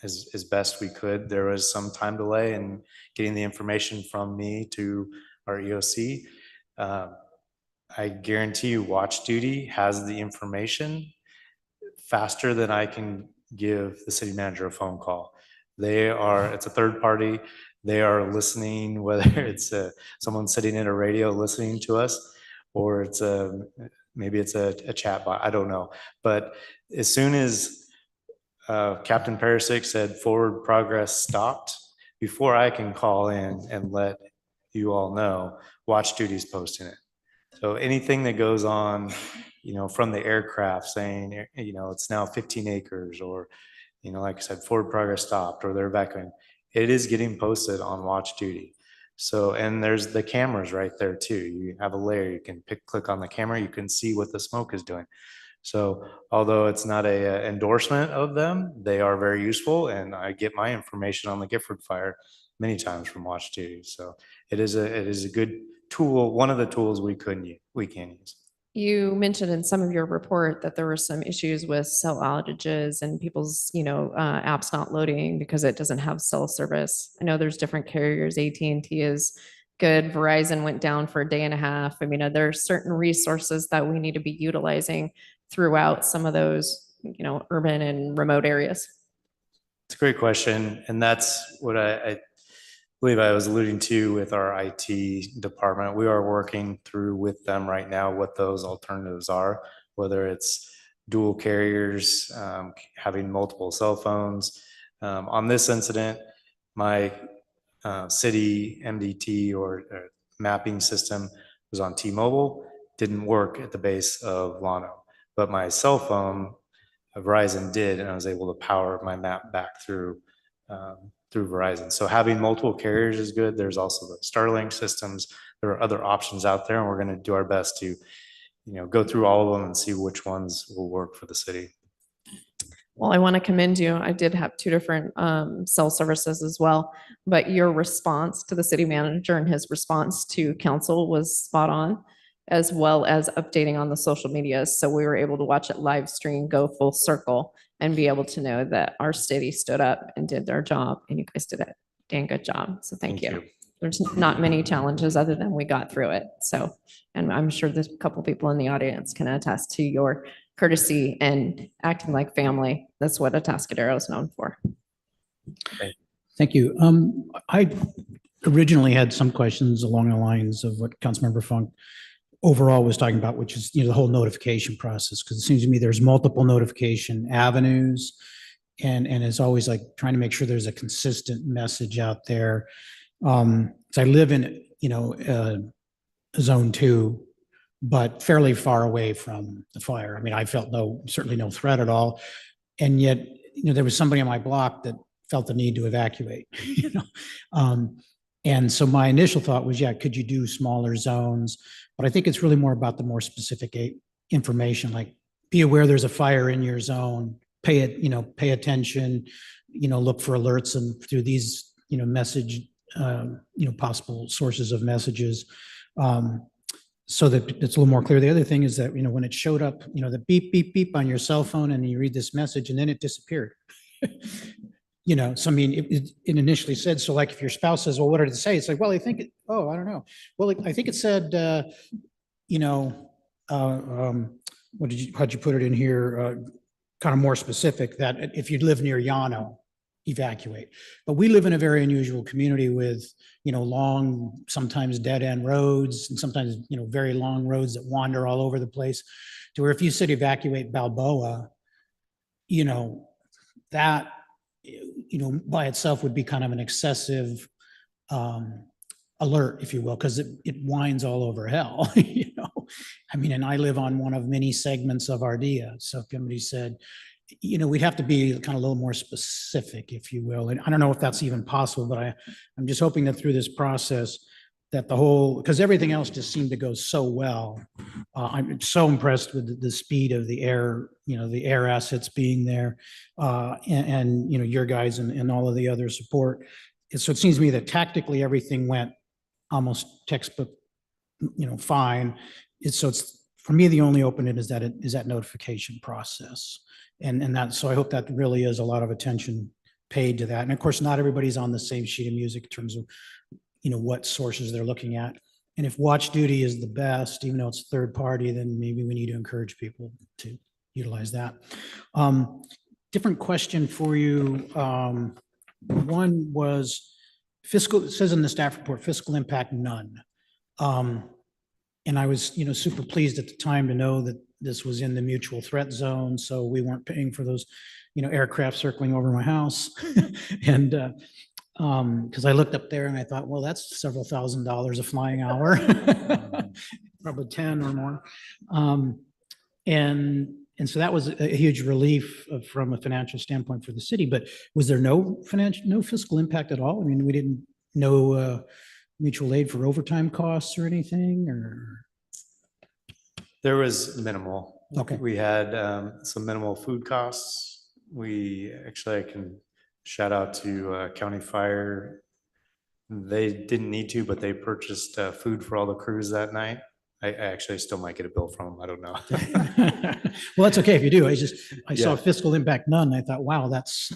E: as best we could. There was some time delay in getting the information from me to our EOC. I guarantee you Watch Duty has the information faster than I can give the city manager a phone call. It's a third party. They are listening, whether it's someone sitting in a radio listening to us, or maybe it's a chat bot, I don't know. But as soon as Captain Perisic said forward progress stopped, before I can call in and let you all know, Watch Duty's posting it. So anything that goes on, from the aircraft saying, it's now 15 acres, or, like I said, forward progress stopped, or they're evacuating, it is getting posted on Watch Duty. So, and there's the cameras right there too. You have a layer, you can click on the camera, you can see what the smoke is doing. So although it's not a endorsement of them, they are very useful, and I get my information on the Gifford fire many times from Watch Duty. So it is a good tool, one of the tools we can use.
M: You mentioned in some of your report that there were some issues with cell outages and people's, apps not loading because it doesn't have cell service. I know there's different carriers. AT&T is good. Verizon went down for a day and a half. I mean, there are certain resources that we need to be utilizing throughout some of those, urban and remote areas.
E: It's a great question. And that's what I believe I was alluding to with our IT department. We are working through with them right now what those alternatives are, whether it's dual carriers, having multiple cell phones. On this incident, my city MDT or mapping system was on T-Mobile, didn't work at the base of Llano, but my cell phone, Verizon did, and I was able to power my map back through Verizon. So having multiple carriers is good. There's also the Starlink systems. There are other options out there, and we're going to do our best to, go through all of them and see which ones will work for the city.
M: Well, I want to commend you. I did have two different cell services as well, but your response to the city manager and his response to council was spot on, as well as updating on the social media. So we were able to watch it live stream, go full circle, and be able to know that our city stood up and did their job, and you guys did a dang good job. So thank you. There's not many challenges other than we got through it. So, and I'm sure there's a couple people in the audience can attest to your courtesy and acting like family. That's what Atascadero is known for.
A: Thank you. I originally had some questions along the lines of what Councilmember Funk overall was talking about, which is, the whole notification process, because it seems to me there's multiple notification avenues, and it's always like trying to make sure there's a consistent message out there. So I live in, zone 2, but fairly far away from the fire. I mean, I felt certainly no threat at all. And yet, there was somebody on my block that felt the need to evacuate, and so my initial thought was, could you do smaller zones? But I think it's really more about the more specific information, like be aware there's a fire in your zone, pay attention, look for alerts and through these, message, possible sources of messages. So that it's a little more clear. The other thing is that, when it showed up, the beep, beep, beep on your cell phone, and you read this message and then it disappeared. So I mean, it initially said, so like if your spouse says, well, what did it say? It's like, well, I think I don't know. Well, I think it said, how'd you put it in here? Kind of more specific, that if you live near Llano, evacuate. But we live in a very unusual community with, long, sometimes dead end roads, and sometimes, very long roads that wander all over the place, to where if you said evacuate Balboa, that, by itself would be kind of an excessive alert, if you will, because it winds all over hell. I mean, and I live on one of many segments of Ardea. So if somebody said, we'd have to be kind of a little more specific, if you will. And I don't know if that's even possible, but I'm just hoping that through this process, that because everything else just seemed to go so well. I'm so impressed with the speed of the air, the air assets being there, and your guys and all of the other support. so it seems to me that tactically everything went almost textbook, fine. It's, for me, the only open end is that notification process. And that, so I hope that really is a lot of attention paid to that. And of course, not everybody's on the same sheet of music in terms of, what sources they're looking at. And if Watch Duty is the best, even though it's third party, then maybe we need to encourage people to utilize that. Different question for you. One was fiscal, it says in the staff report, fiscal impact, none. And I was, super pleased at the time to know that this was in the mutual threat zone, so we weren't paying for those, aircraft circling over my house. And because I looked up there and I thought, well, that's several $1,000s a flying hour, probably 10 or more. And so that was a huge relief from a financial standpoint for the city. But was there no fiscal impact at all? I mean, we didn't know mutual aid for overtime costs or anything, or?
E: There was minimal.
A: Okay.
E: We had some minimal food costs. I can shout out to County Fire. They didn't need to, but they purchased food for all the crews that night. I actually still might get a bill from them. I don't know.
A: Well, that's okay if you do. I saw fiscal impact none. I thought, wow, that's.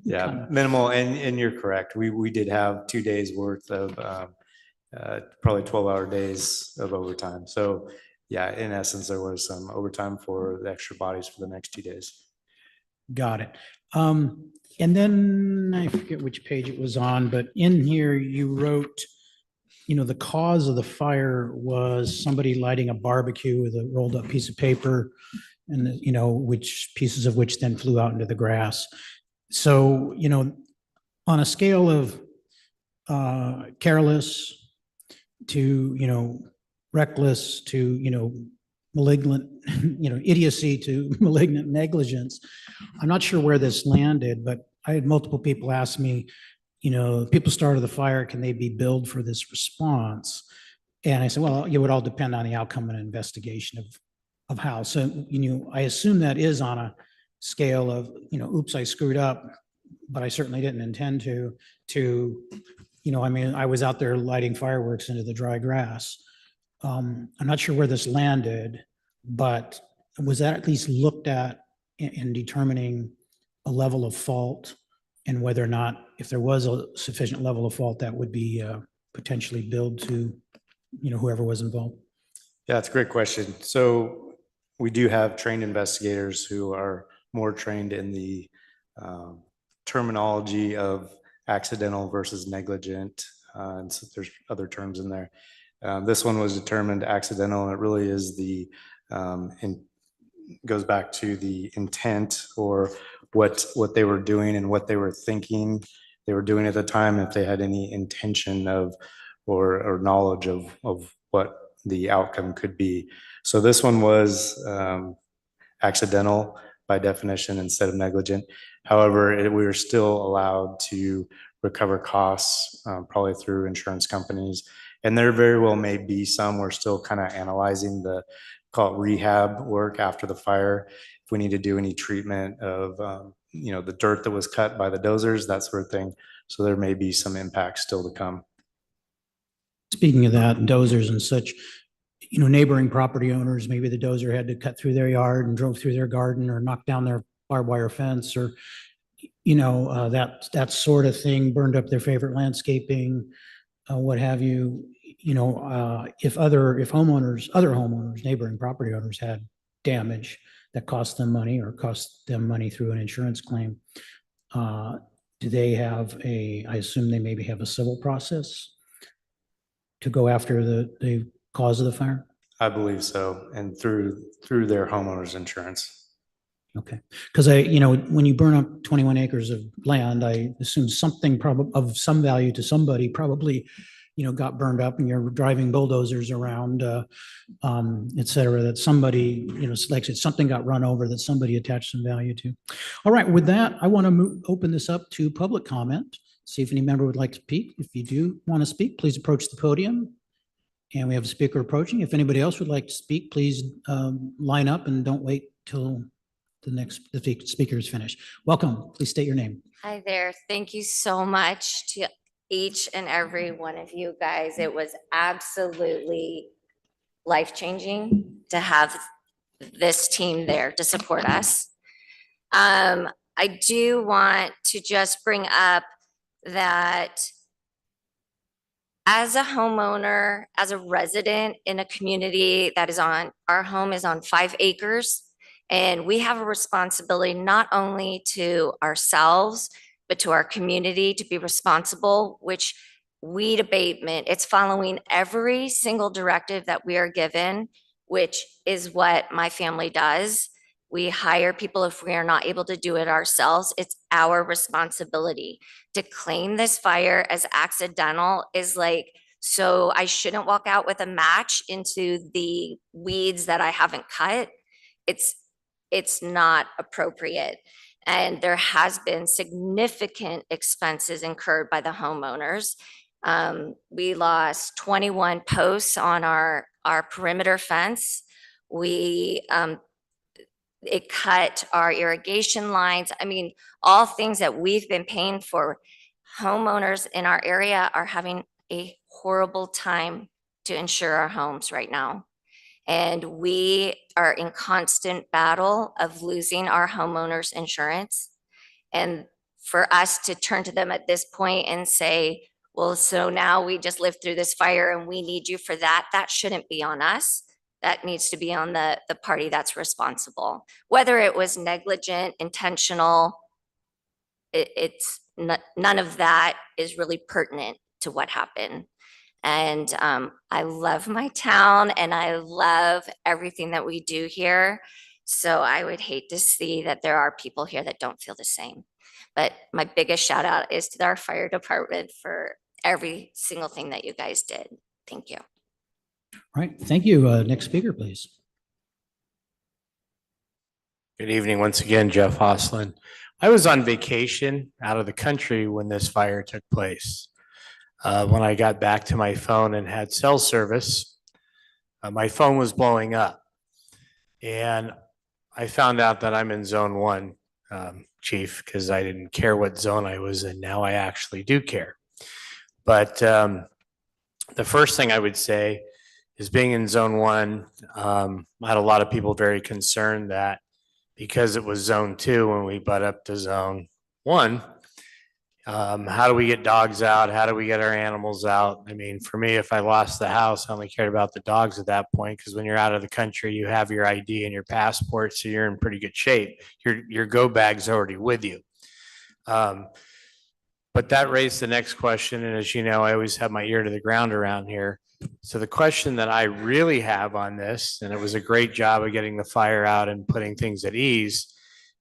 E: Yeah, minimal. And you're correct. We did have 2 days worth of probably 12-hour days of overtime. So yeah, in essence, there was some overtime for the extra bodies for the next 2 days.
A: Got it. And then I forget which page it was on, but in here you wrote, the cause of the fire was somebody lighting a barbecue with a rolled up piece of paper, and, which pieces of which then flew out into the grass. So, on a scale of careless to, reckless to, malignant, idiocy to malignant negligence, I'm not sure where this landed, but I had multiple people ask me, people started the fire, can they be billed for this response? And I said, well, it would all depend on the outcome of an investigation of how. So, I assume that is on a scale of, oops, I screwed up, but I certainly didn't intend to, I was out there lighting fireworks into the dry grass. I'm not sure where this landed, but was that at least looked at in determining a level of fault, and whether or not, if there was a sufficient level of fault, that would be potentially billed to, whoever was involved?
E: Yeah, that's a great question. So we do have trained investigators who are more trained in the terminology of accidental versus negligent. And so there's other terms in there. This one was determined accidental, and it really is goes back to the intent, or what they were doing and what they were thinking they were doing at the time, if they had any intention of or knowledge of what the outcome could be. So this one was accidental by definition instead of negligent. However, we were still allowed to recover costs, probably through insurance companies. And there very well may be some. We're still kind of analyzing call it rehab work after the fire. If we need to do any treatment of, the dirt that was cut by the dozers, that sort of thing. So there may be some impact still to come.
A: Speaking of that, dozers and such, neighboring property owners, maybe the dozer had to cut through their yard and drove through their garden, or knocked down their barbed wire fence, or, that sort of thing, burned up their favorite landscaping, what have you. If other homeowners, neighboring property owners had damage that cost them money, or cost them money through an insurance claim, do they have I assume they maybe have a civil process to go after the cause of the fire?
E: I believe so, and through their homeowner's insurance.
A: Okay, because when you burn up 21 acres of land, I assume something probably of some value to somebody probably, got burned up, and you're driving bulldozers around, et cetera, that somebody, like I said, something got run over that somebody attached some value to. All right, with that, I want to open this up to public comment. See if any member would like to speak. If you do want to speak, please approach the podium. And we have a speaker approaching. If anybody else would like to speak, please line up and don't wait till the speaker is finished. Welcome. Please state your name.
O: Hi there. Thank you so much to
N: each and every one of you guys. It was absolutely life-changing to have this team there to support us. I do want to just bring up that as a homeowner, as a resident in a community that is on, our home is on 5 acres, and we have a responsibility not only to ourselves, but to our community to be responsible, which weed abatement, it's following every single directive that we are given, which is what my family does. We hire people if we are not able to do it ourselves. It's our responsibility. To claim this fire as accidental is like, so I shouldn't walk out with a match into the weeds that I haven't cut. It's not appropriate. And there has been significant expenses incurred by the homeowners. We lost 21 posts on our perimeter fence. It cut our irrigation lines. I mean, all things that we've been paying for. Homeowners in our area are having a horrible time to insure our homes right now. And we are in constant battle of losing our homeowners insurance. And for us to turn to them at this point and say, well, so now we just lived through this fire and we need you for that, that shouldn't be on us. That needs to be on the party that's responsible. Whether it was negligent, intentional, it's none of that is really pertinent to what happened. And I love my town and I love everything that we do here. So I would hate to see that there are people here that don't feel the same. But my biggest shout out is to our fire department for every single thing that you guys did. Thank you.
A: All right, thank you. Next speaker, please.
K: Good evening once again, Jeff Hoslin. I was on vacation out of the country when this fire took place. When I got back to my phone and had cell service, my phone was blowing up. And I found out that I'm in zone 1, Chief, because I didn't care what zone I was in. Now I actually do care. But the first thing I would say is being in zone 1, I had a lot of people very concerned that because it was zone 2 when we butt up to zone 1, how do we get dogs out? How do we get our animals out? I mean, for me, if I lost the house, I only cared about the dogs at that point, because when you're out of the country, you have your ID and your passport, so you're in pretty good shape. Your go bag's already with you. But that raised the next question, and as you know, I always have my ear to the ground around here. So the question that I really have on this, and it was a great job of getting the fire out and putting things at ease,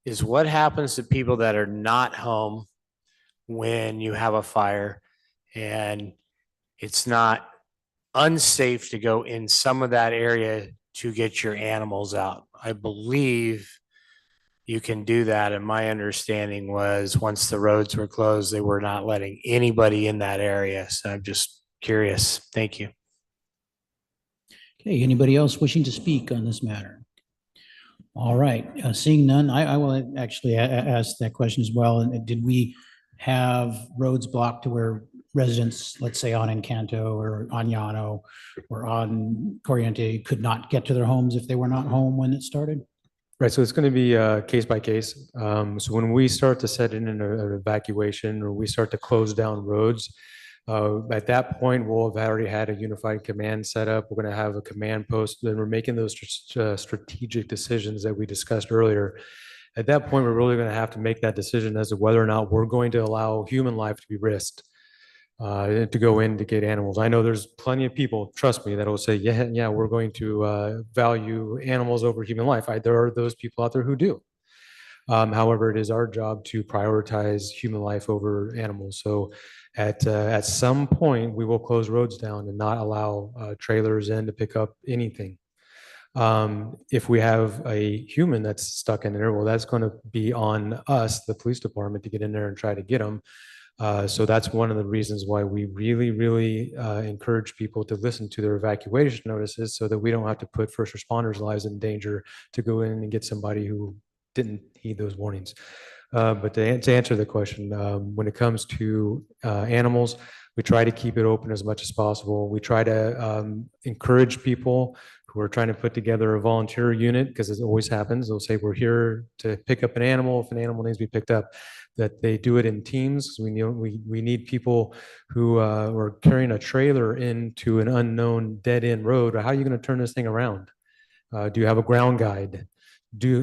K: is what happens to people that are not home when you have a fire and it's not unsafe to go in some of that area to get your animals out? I believe you can do that. And my understanding was once the roads were closed, they were not letting anybody in that area. So I'm just curious. Thank you.
A: Okay, anybody else wishing to speak on this matter? All right, seeing none, I will actually ask that question as well. And did we have roads blocked to where residents, let's say on Encanto or on Llano or on Corriente, could not get to their homes if they were not home when it started?
F: Right, so it's going to be case by case. So when we start to set in an evacuation or we start to close down roads, at that point, we'll have already had a unified command set up. We're going to have a command post, and we're making those strategic decisions that we discussed earlier. At that point, we're really going to have to make that decision as to whether or not we're going to allow human life to be risked to go in to get animals. I know there's plenty of people, trust me, that will say, yeah, we're going to value animals over human life. There are those people out there who do. However, it is our job to prioritize human life over animals. So at some point, we will close roads down and not allow trailers in to pick up anything. If we have a human that's stuck in there, well, that's going to be on us, the police department, to get in there and try to get them. So that's one of the reasons why we really encourage people to listen to their evacuation notices so that we don't have to put first responders' lives in danger to go in and get somebody who didn't heed those warnings. But to answer the question, when it comes to animals, We try to keep it open as much as possible. We try to encourage people who are trying to put together a volunteer unit, because it always happens. They'll say, we're here to pick up an animal. If an animal needs to be picked up, that they do it in teams. We need people who are carrying a trailer into an unknown dead-end road. How are you going to turn this thing around? Do you have a ground guide?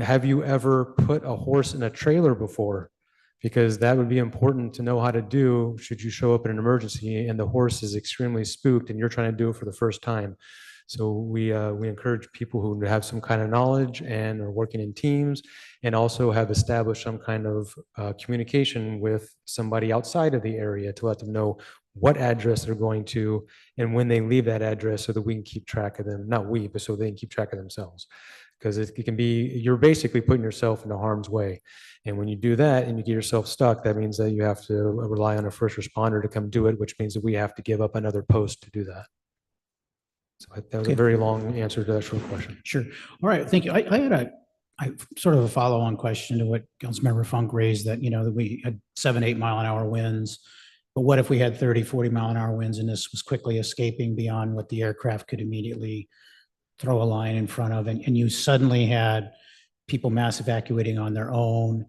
F: Have you ever put a horse in a trailer before? Because that would be important to know how to do should you show up in an emergency and the horse is extremely spooked and you're trying to do it for the first time. So we encourage people who have some kind of knowledge and are working in teams, and also have established some kind of communication with somebody outside of the area to let them know what address they're going to and when they leave that address, so that we can keep track of them. Not we, but so they can keep track of themselves. Because it can be, you're basically putting yourself into harm's way. And when you do that and you get yourself stuck, that means that you have to rely on a first responder to come do it, which means that we have to give up another post to do that. So that was a very long answer to that short question.
A: Sure. All right. Thank you. I had sort of a follow-on question to what Councilmember Funk raised, that, that we had 7-8 mile an hour winds, but what if we had 30-40 mile an hour winds and this was quickly escaping beyond what the aircraft could immediately throw a line in front of, and you suddenly had people mass evacuating on their own,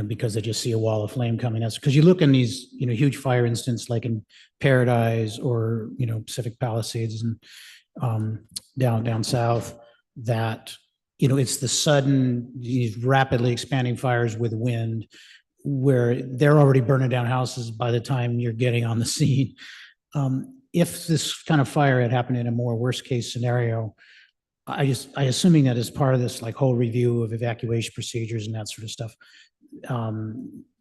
A: because they just see a wall of flame coming. That's because you look in these, huge fire incidents like in Paradise or, Pacific Palisades and down south, that, it's the sudden, these rapidly expanding fires with wind where they're already burning down houses by the time you're getting on the scene. If this kind of fire had happened in a more worst case scenario, I assuming that as part of this like whole review of evacuation procedures and that sort of stuff,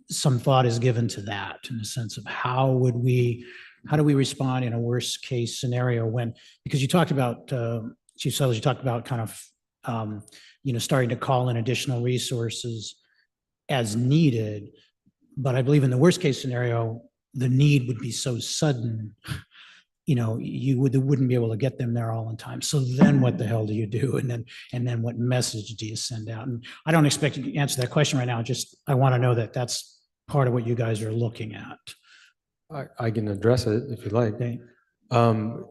A: some thought is given to that, in the sense of how do we respond in a worst case scenario when, because you talked about, Chief Sellers, you talked about kind of, starting to call in additional resources as needed. But I believe in the worst case scenario, the need would be so sudden, you wouldn't be able to get them there all in time. So then what the hell do you do? And then what message do you send out? And I don't expect you to answer that question right now. I want to know that that's part of what you guys are looking at.
F: I can address it if you like.
A: Okay.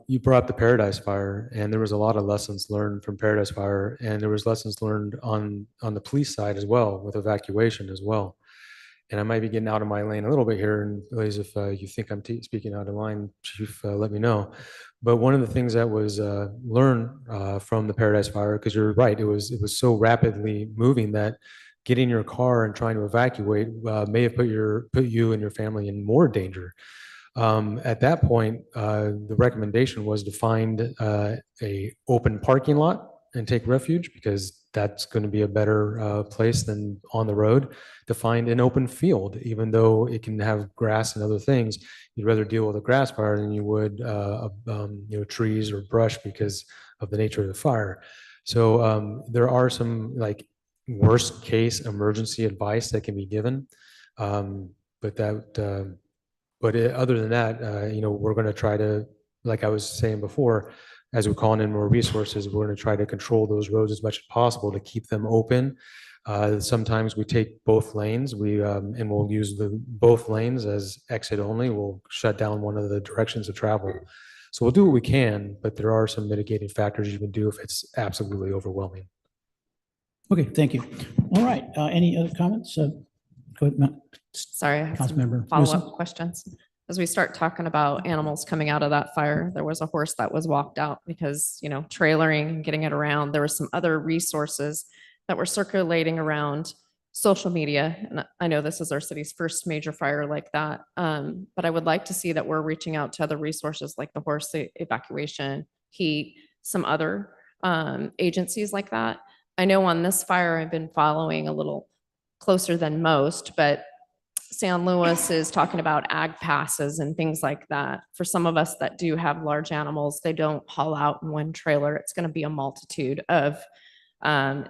F: You brought up the Paradise Fire, and there was a lot of lessons learned from Paradise Fire, and there was lessons learned on the police side as well, with evacuation as well. And I might be getting out of my lane a little bit here, and please, if you think I'm speaking out of line, Chief, let me know. But one of the things that was learned from the Paradise Fire, because you're right, it was so rapidly moving that getting your car and trying to evacuate may have put you and your family in more danger. At that point, the recommendation was to find a open parking lot and take refuge, because that's going to be a better place than on the road. To find an open field, even though it can have grass and other things, you'd rather deal with a grass fire than you would trees or brush, because of the nature of the fire. So there are some like worst case emergency advice that can be given, but other than that, we're going to try to, like I was saying before, as we're calling in more resources, we're going to try to control those roads as much as possible to keep them open. Sometimes we take both lanes, and we'll use both lanes as exit only. We'll shut down one of the directions of travel. So we'll do what we can, but there are some mitigating factors you can do if it's absolutely overwhelming.
A: Okay, thank you. All right, any other comments? Go ahead, Matt.
M: Sorry, I have some
A: Councilmember
M: follow-up
A: Newsom.
M: questions. As we start talking about animals coming out of that fire, there was a horse that was walked out because, trailering and getting it around. There were some other resources that were circulating around social media. And I know this is our city's first major fire like that. But I would like to see that we're reaching out to other resources like the horse evacuation, heat, some other agencies like that. I know on this fire, I've been following a little closer than most, but San Luis is talking about ag passes and things like that. For some of us that do have large animals, they don't haul out in one trailer. It's going to be a multitude of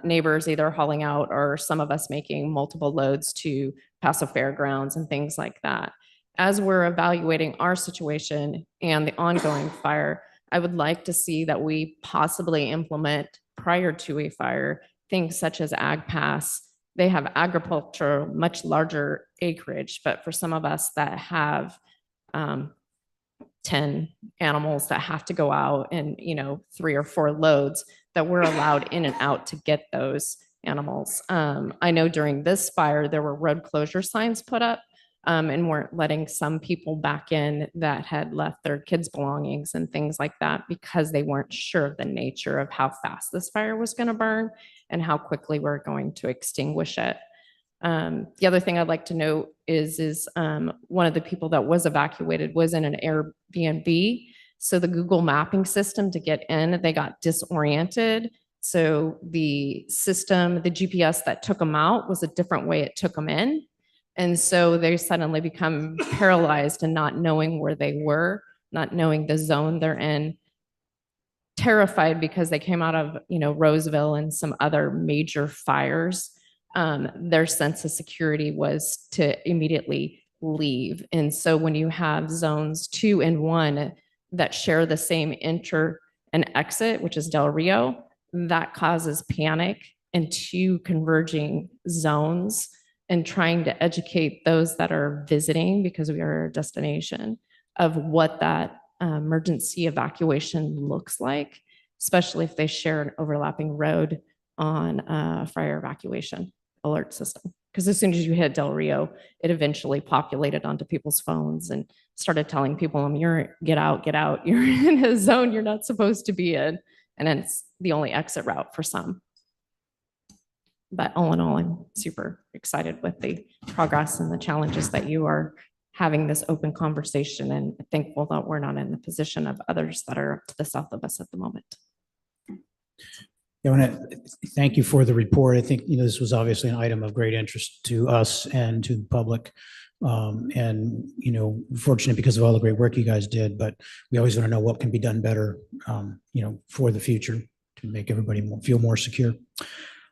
M: neighbors either hauling out or some of us making multiple loads to Paso Fairgrounds and things like that. As we're evaluating our situation and the ongoing fire, I would like to see that we possibly implement prior to a fire things such as ag pass. They have agriculture, much larger acreage, but for some of us that have 10 animals that have to go out and, 3 or 4 loads that we're allowed in and out to get those animals. I know during this fire, there were road closure signs put up and weren't letting some people back in that had left their kids' belongings and things like that because they weren't sure of the nature of how fast this fire was going to burn and how quickly we're going to extinguish it. The other thing I'd like to note is one of the people that was evacuated was in an Airbnb. So the Google mapping system to get in, they got disoriented. So the system, the GPS that took them out was a different way it took them in. And so they suddenly become paralyzed and not knowing where they were, not knowing the zone they're in, terrified because they came out of, Roseville and some other major fires. Their sense of security was to immediately leave. And so when you have zones 2 and 1 that share the same enter and exit, which is Del Rio, that causes panic and 2 converging zones and trying to educate those that are visiting, because we are a destination, of what that emergency evacuation looks like, especially if they share an overlapping road on a fire evacuation alert system. Because as soon as you hit Del Rio, it eventually populated onto people's phones and started telling people, get out, you're in a zone you're not supposed to be in. And then it's the only exit route for some. But all in all, I'm super excited with the progress and the challenges that you are having this open conversation, and thankful that we're not in the position of others that are to the south of us at the moment.
A: I want to thank you for the report. I think, this was obviously an item of great interest to us and to the public. And, fortunate because of all the great work you guys did, but we always want to know what can be done better, for the future to make everybody feel more secure.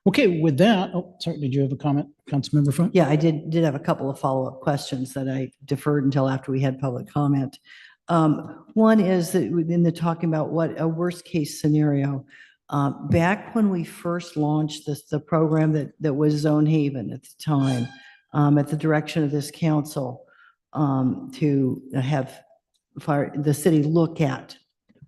A: Okay, with that, sorry, did you have a comment, Councilmember Funk?
B: Yeah, I did have a couple of follow-up questions that I deferred until after we had public comment. One is that in the talking about what a worst-case scenario, back when we first launched the program that was Zone Haven at the time, at the direction of this council, to have the city look at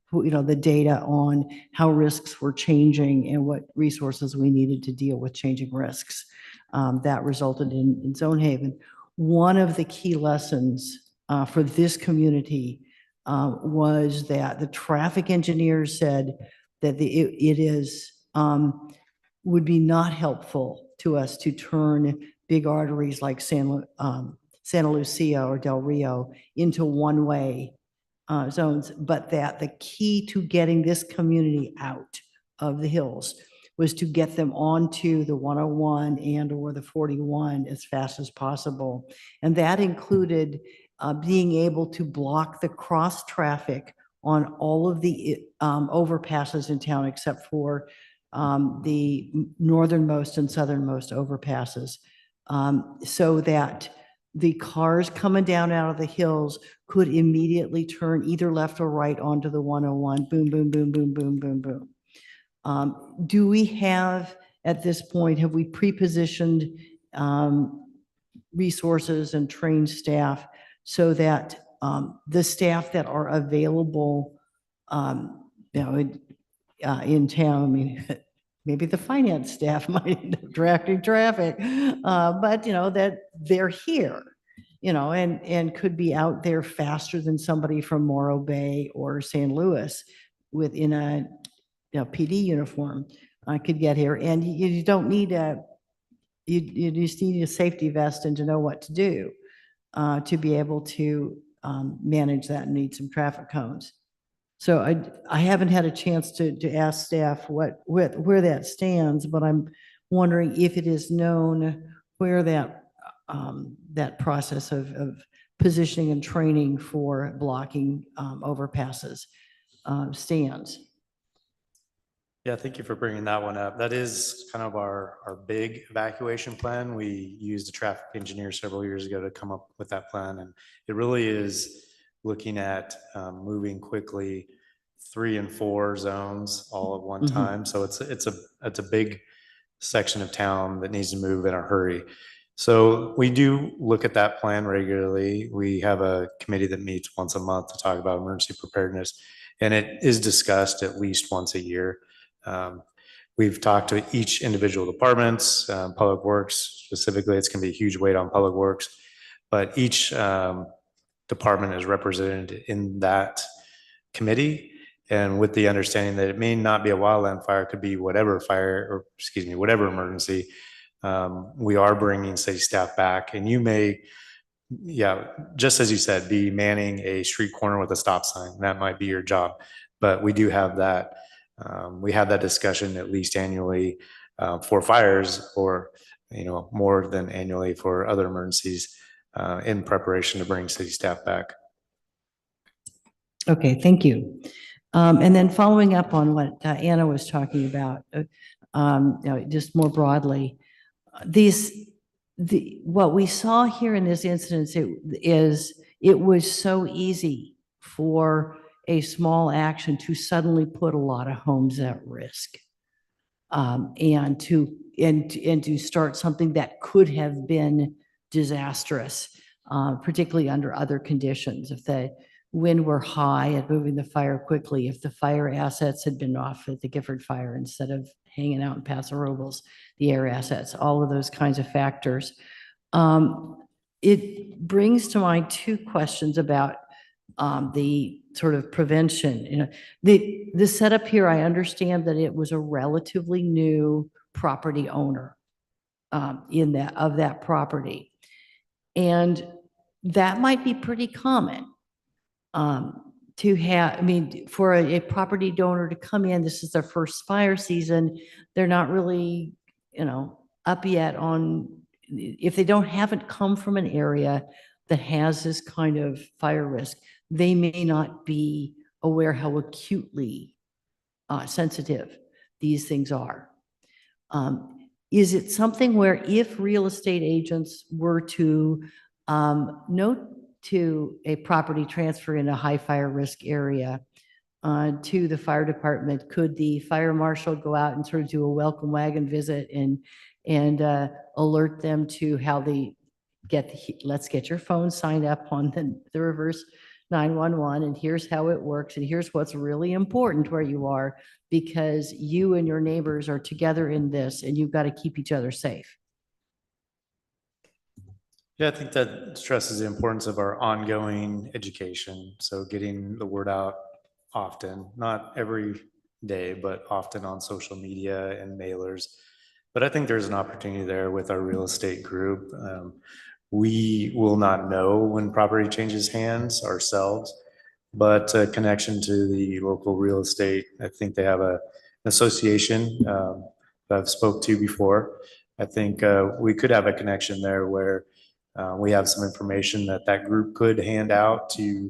B: the data on how risks were changing and what resources we needed to deal with changing risks. That resulted in Zone Haven. One of the key lessons for this community was that the traffic engineers said that would be not helpful to us to turn big arteries like Santa Lucia or Del Rio into one-way zones, but that the key to getting this community out of the hills was to get them onto the 101 and or the 41 as fast as possible. And that included being able to block the cross traffic on all of the overpasses in town except for the northernmost and southernmost overpasses, so that the cars coming down out of the hills could immediately turn either left or right onto the 101, boom, boom, boom, boom, boom, boom, boom. Do we have, at this point, have we pre-positioned resources and trained staff so that the staff that are available, in town, I mean, maybe the finance staff might end up directing traffic, but that they're here, and could be out there faster than somebody from Morro Bay or San Luis within a PD uniform could get here. And you don't need you just need a safety vest and to know what to do to be able to manage that and need some traffic cones. So I haven't had a chance to ask staff where that stands, but I'm wondering if it is known where that process of positioning and training for blocking overpasses stands.
E: Yeah, thank you for bringing that one up. That is kind of our big evacuation plan. We used a traffic engineer several years ago to come up with that plan, and it really is looking at moving quickly 3 and 4 zones all at one time. So it's a big section of town that needs to move in a hurry. So we do look at that plan regularly. We have a committee that meets once a month to talk about emergency preparedness, and it is discussed at least once a year. We've talked to each individual departments, Public Works specifically, it's going to be a huge weight on Public Works, but each department is represented in that committee. And with the understanding that it may not be a wildland fire, it could be whatever fire, or excuse me, whatever emergency, we are bringing city staff back, and you may, yeah, just as you said, be manning a street corner with a stop sign. That might be your job, but we do have that. We have that discussion at least annually for fires, or more than annually for other emergencies in preparation to bring city staff back.
B: Okay, thank you. And then following up on what Anna was talking about, just more broadly, what we saw here in this instance, it was so easy for a small action to suddenly put a lot of homes at risk. And to start something that could have been disastrous, particularly under other conditions. If the wind were high and moving the fire quickly, if the fire assets had been off at the Gifford fire instead of hanging out in Paso Robles, the air assets, all of those kinds of factors. It brings to mind two questions about the sort of prevention. The setup here, I understand that it was a relatively new property owner of that property. And that might be pretty common to have, for a property donor to come in, this is their first fire season, they're not really, up yet on, if they haven't come from an area that has this kind of fire risk, they may not be aware how acutely sensitive these things are. Is it something where if real estate agents were to note to a property transfer in a high fire risk area to the fire department, could the fire marshal go out and sort of do a welcome wagon visit and alert them to how they let's get your phone signed up on the reverse 911, and here's how it works, and here's what's really important where you are, because you and your neighbors are together in this, and you've got to keep each other safe.
E: Yeah, I think that stresses the importance of our ongoing education. So getting the word out often, not every day, but often on social media and mailers. But I think there's an opportunity there with our real estate group. We will not know when property changes hands ourselves, but a connection to the local real estate. I think they have an association that I've spoke to before. I think we could have a connection there where we have some information that group could hand out to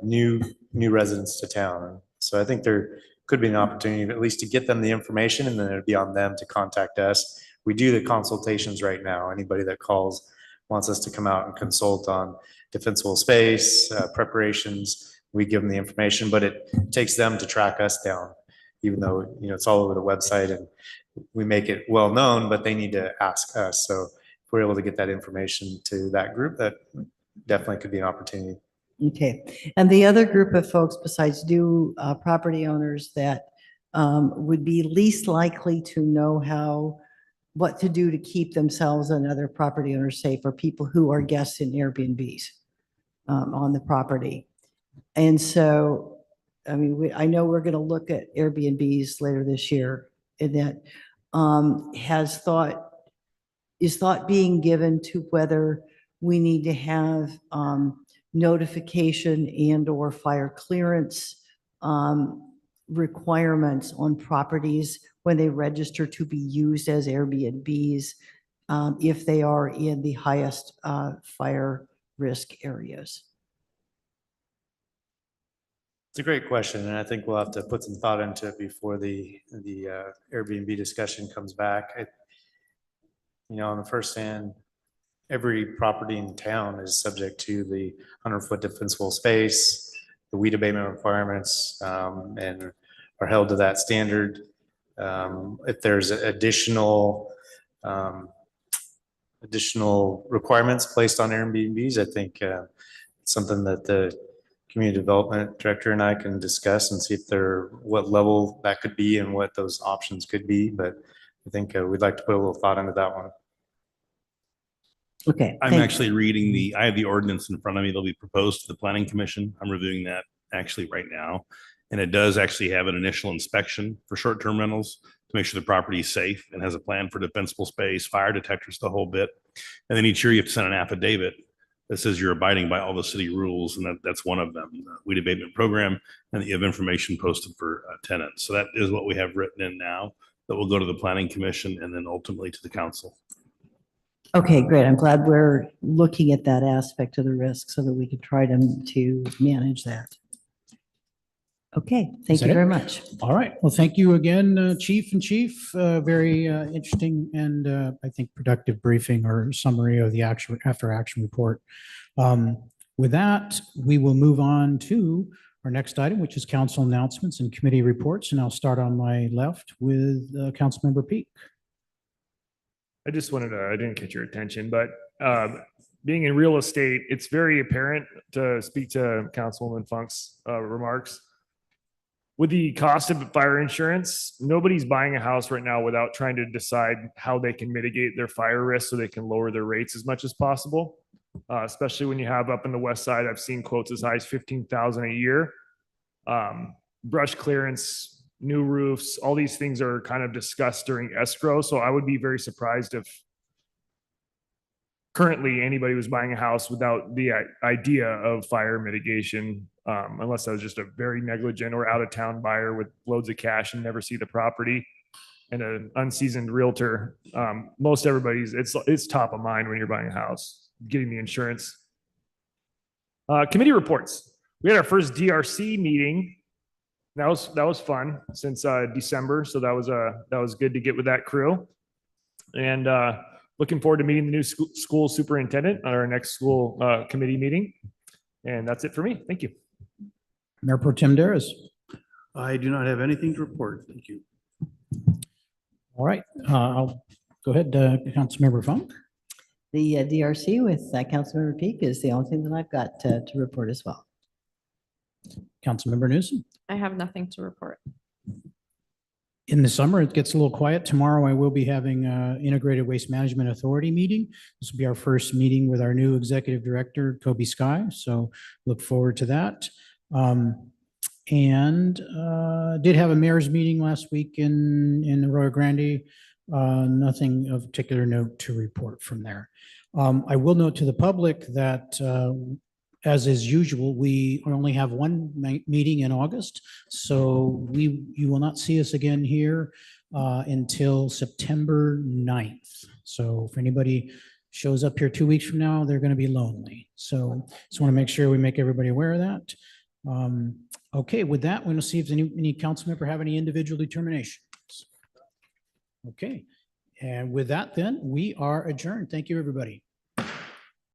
E: new residents to town. So I think there could be an opportunity at least to get them the information, and then it'd be on them to contact us. We do the consultations right now. Anybody that calls wants us to come out and consult on defensible space, preparations, we give them the information, but it takes them to track us down, even though, it's all over the website and we make it well known, but they need to ask us. So if we're able to get that information to that group, that definitely could be an opportunity.
B: Okay. And the other group of folks besides new property owners that would be least likely to know what to do to keep themselves and other property owners safe are people who are guests in Airbnbs on the property. And so, I know we're going to look at Airbnbs later this year, and that is thought being given to whether we need to have notification and or fire clearance requirements on properties when they register to be used as Airbnbs if they are in the highest fire risk areas.
E: It's a great question, and I think we'll have to put some thought into it before the Airbnb discussion comes back. On the first hand, every property in town is subject to the 100-foot defensible space, the weed abatement requirements, and are held to that standard. If there's additional additional requirements placed on Airbnbs, I think it's something that the community development director and I can discuss and see if what level that could be and what those options could be. But I think we'd like to put a little thought into that one.
B: Okay.
C: I'm
B: thank-
C: actually reading I have the ordinance in front of me. They'll be proposed to the planning commission. I'm reviewing that actually right now. And it does actually have an initial inspection for short-term rentals to make sure the property is safe and has a plan for defensible space, fire detectors, the whole bit. And then each year you have to send an affidavit that says you're abiding by all the city rules, and that's one of them, the weed abatement program, and that you have information posted for tenants. So that is what we have written in now that will go to the planning commission and then ultimately to the council.
B: Okay, great. I'm glad we're looking at that aspect of the risk so that we can try to manage that. Okay, thank
A: that
B: you
A: it?
B: very much.
A: All right. Well, thank you again, Chief and Chief. Very interesting and I think productive briefing or summary of the action after action report. With that, we will move on to our next item, which is council announcements and committee reports. And I'll start on my left with Councilmember Peak.
H: I just wanted to, I didn't get your attention, but being in real estate, it's very apparent to speak to Councilwoman Funk's remarks. With the cost of fire insurance, nobody's buying a house right now without trying to decide how they can mitigate their fire risk so they can lower their rates as much as possible. Especially when you have up in the west side, I've seen quotes as high as $15,000 a year. Brush clearance, new roofs, all these things are kind of discussed during escrow. So I would be very surprised if currently anybody was buying a house without the idea of fire mitigation, unless that was just a very negligent or out of town buyer with loads of cash and never see the property, and an unseasoned realtor. Most everybody's, it's top of mind when you're buying a house, getting the insurance. Committee reports. We had our first DRC meeting. That was fun since December. So that was good to get with that crew. And looking forward to meeting the new school superintendent on our next school committee meeting. And that's it for me. Thank you.
A: Mayor Pro Tem Daris.
G: I do not have anything to report. Thank you.
A: All right. I'll go ahead, Councilmember Funk.
B: The DRC with Councilmember Peak is the only thing that I've got to report as well.
A: Councilmember Newsom.
M: I have nothing to report.
A: In the summer, it gets a little quiet. Tomorrow, I will be having an Integrated Waste Management Authority meeting. This will be our first meeting with our new executive director, Kobe Sky. So look forward to that. And did have a mayor's meeting last week in Arroyo Grande. Nothing of particular note to report from there. I will note to the public that as is usual, we only have one meeting in August. So you will not see us again here until September 9th. So if anybody shows up here 2 weeks from now, they're going to be lonely. So just want to make sure we make everybody aware of that. Okay, with that, we're going to see if any council member have any individual determinations. Okay, and with that then, we are adjourned. Thank you, everybody.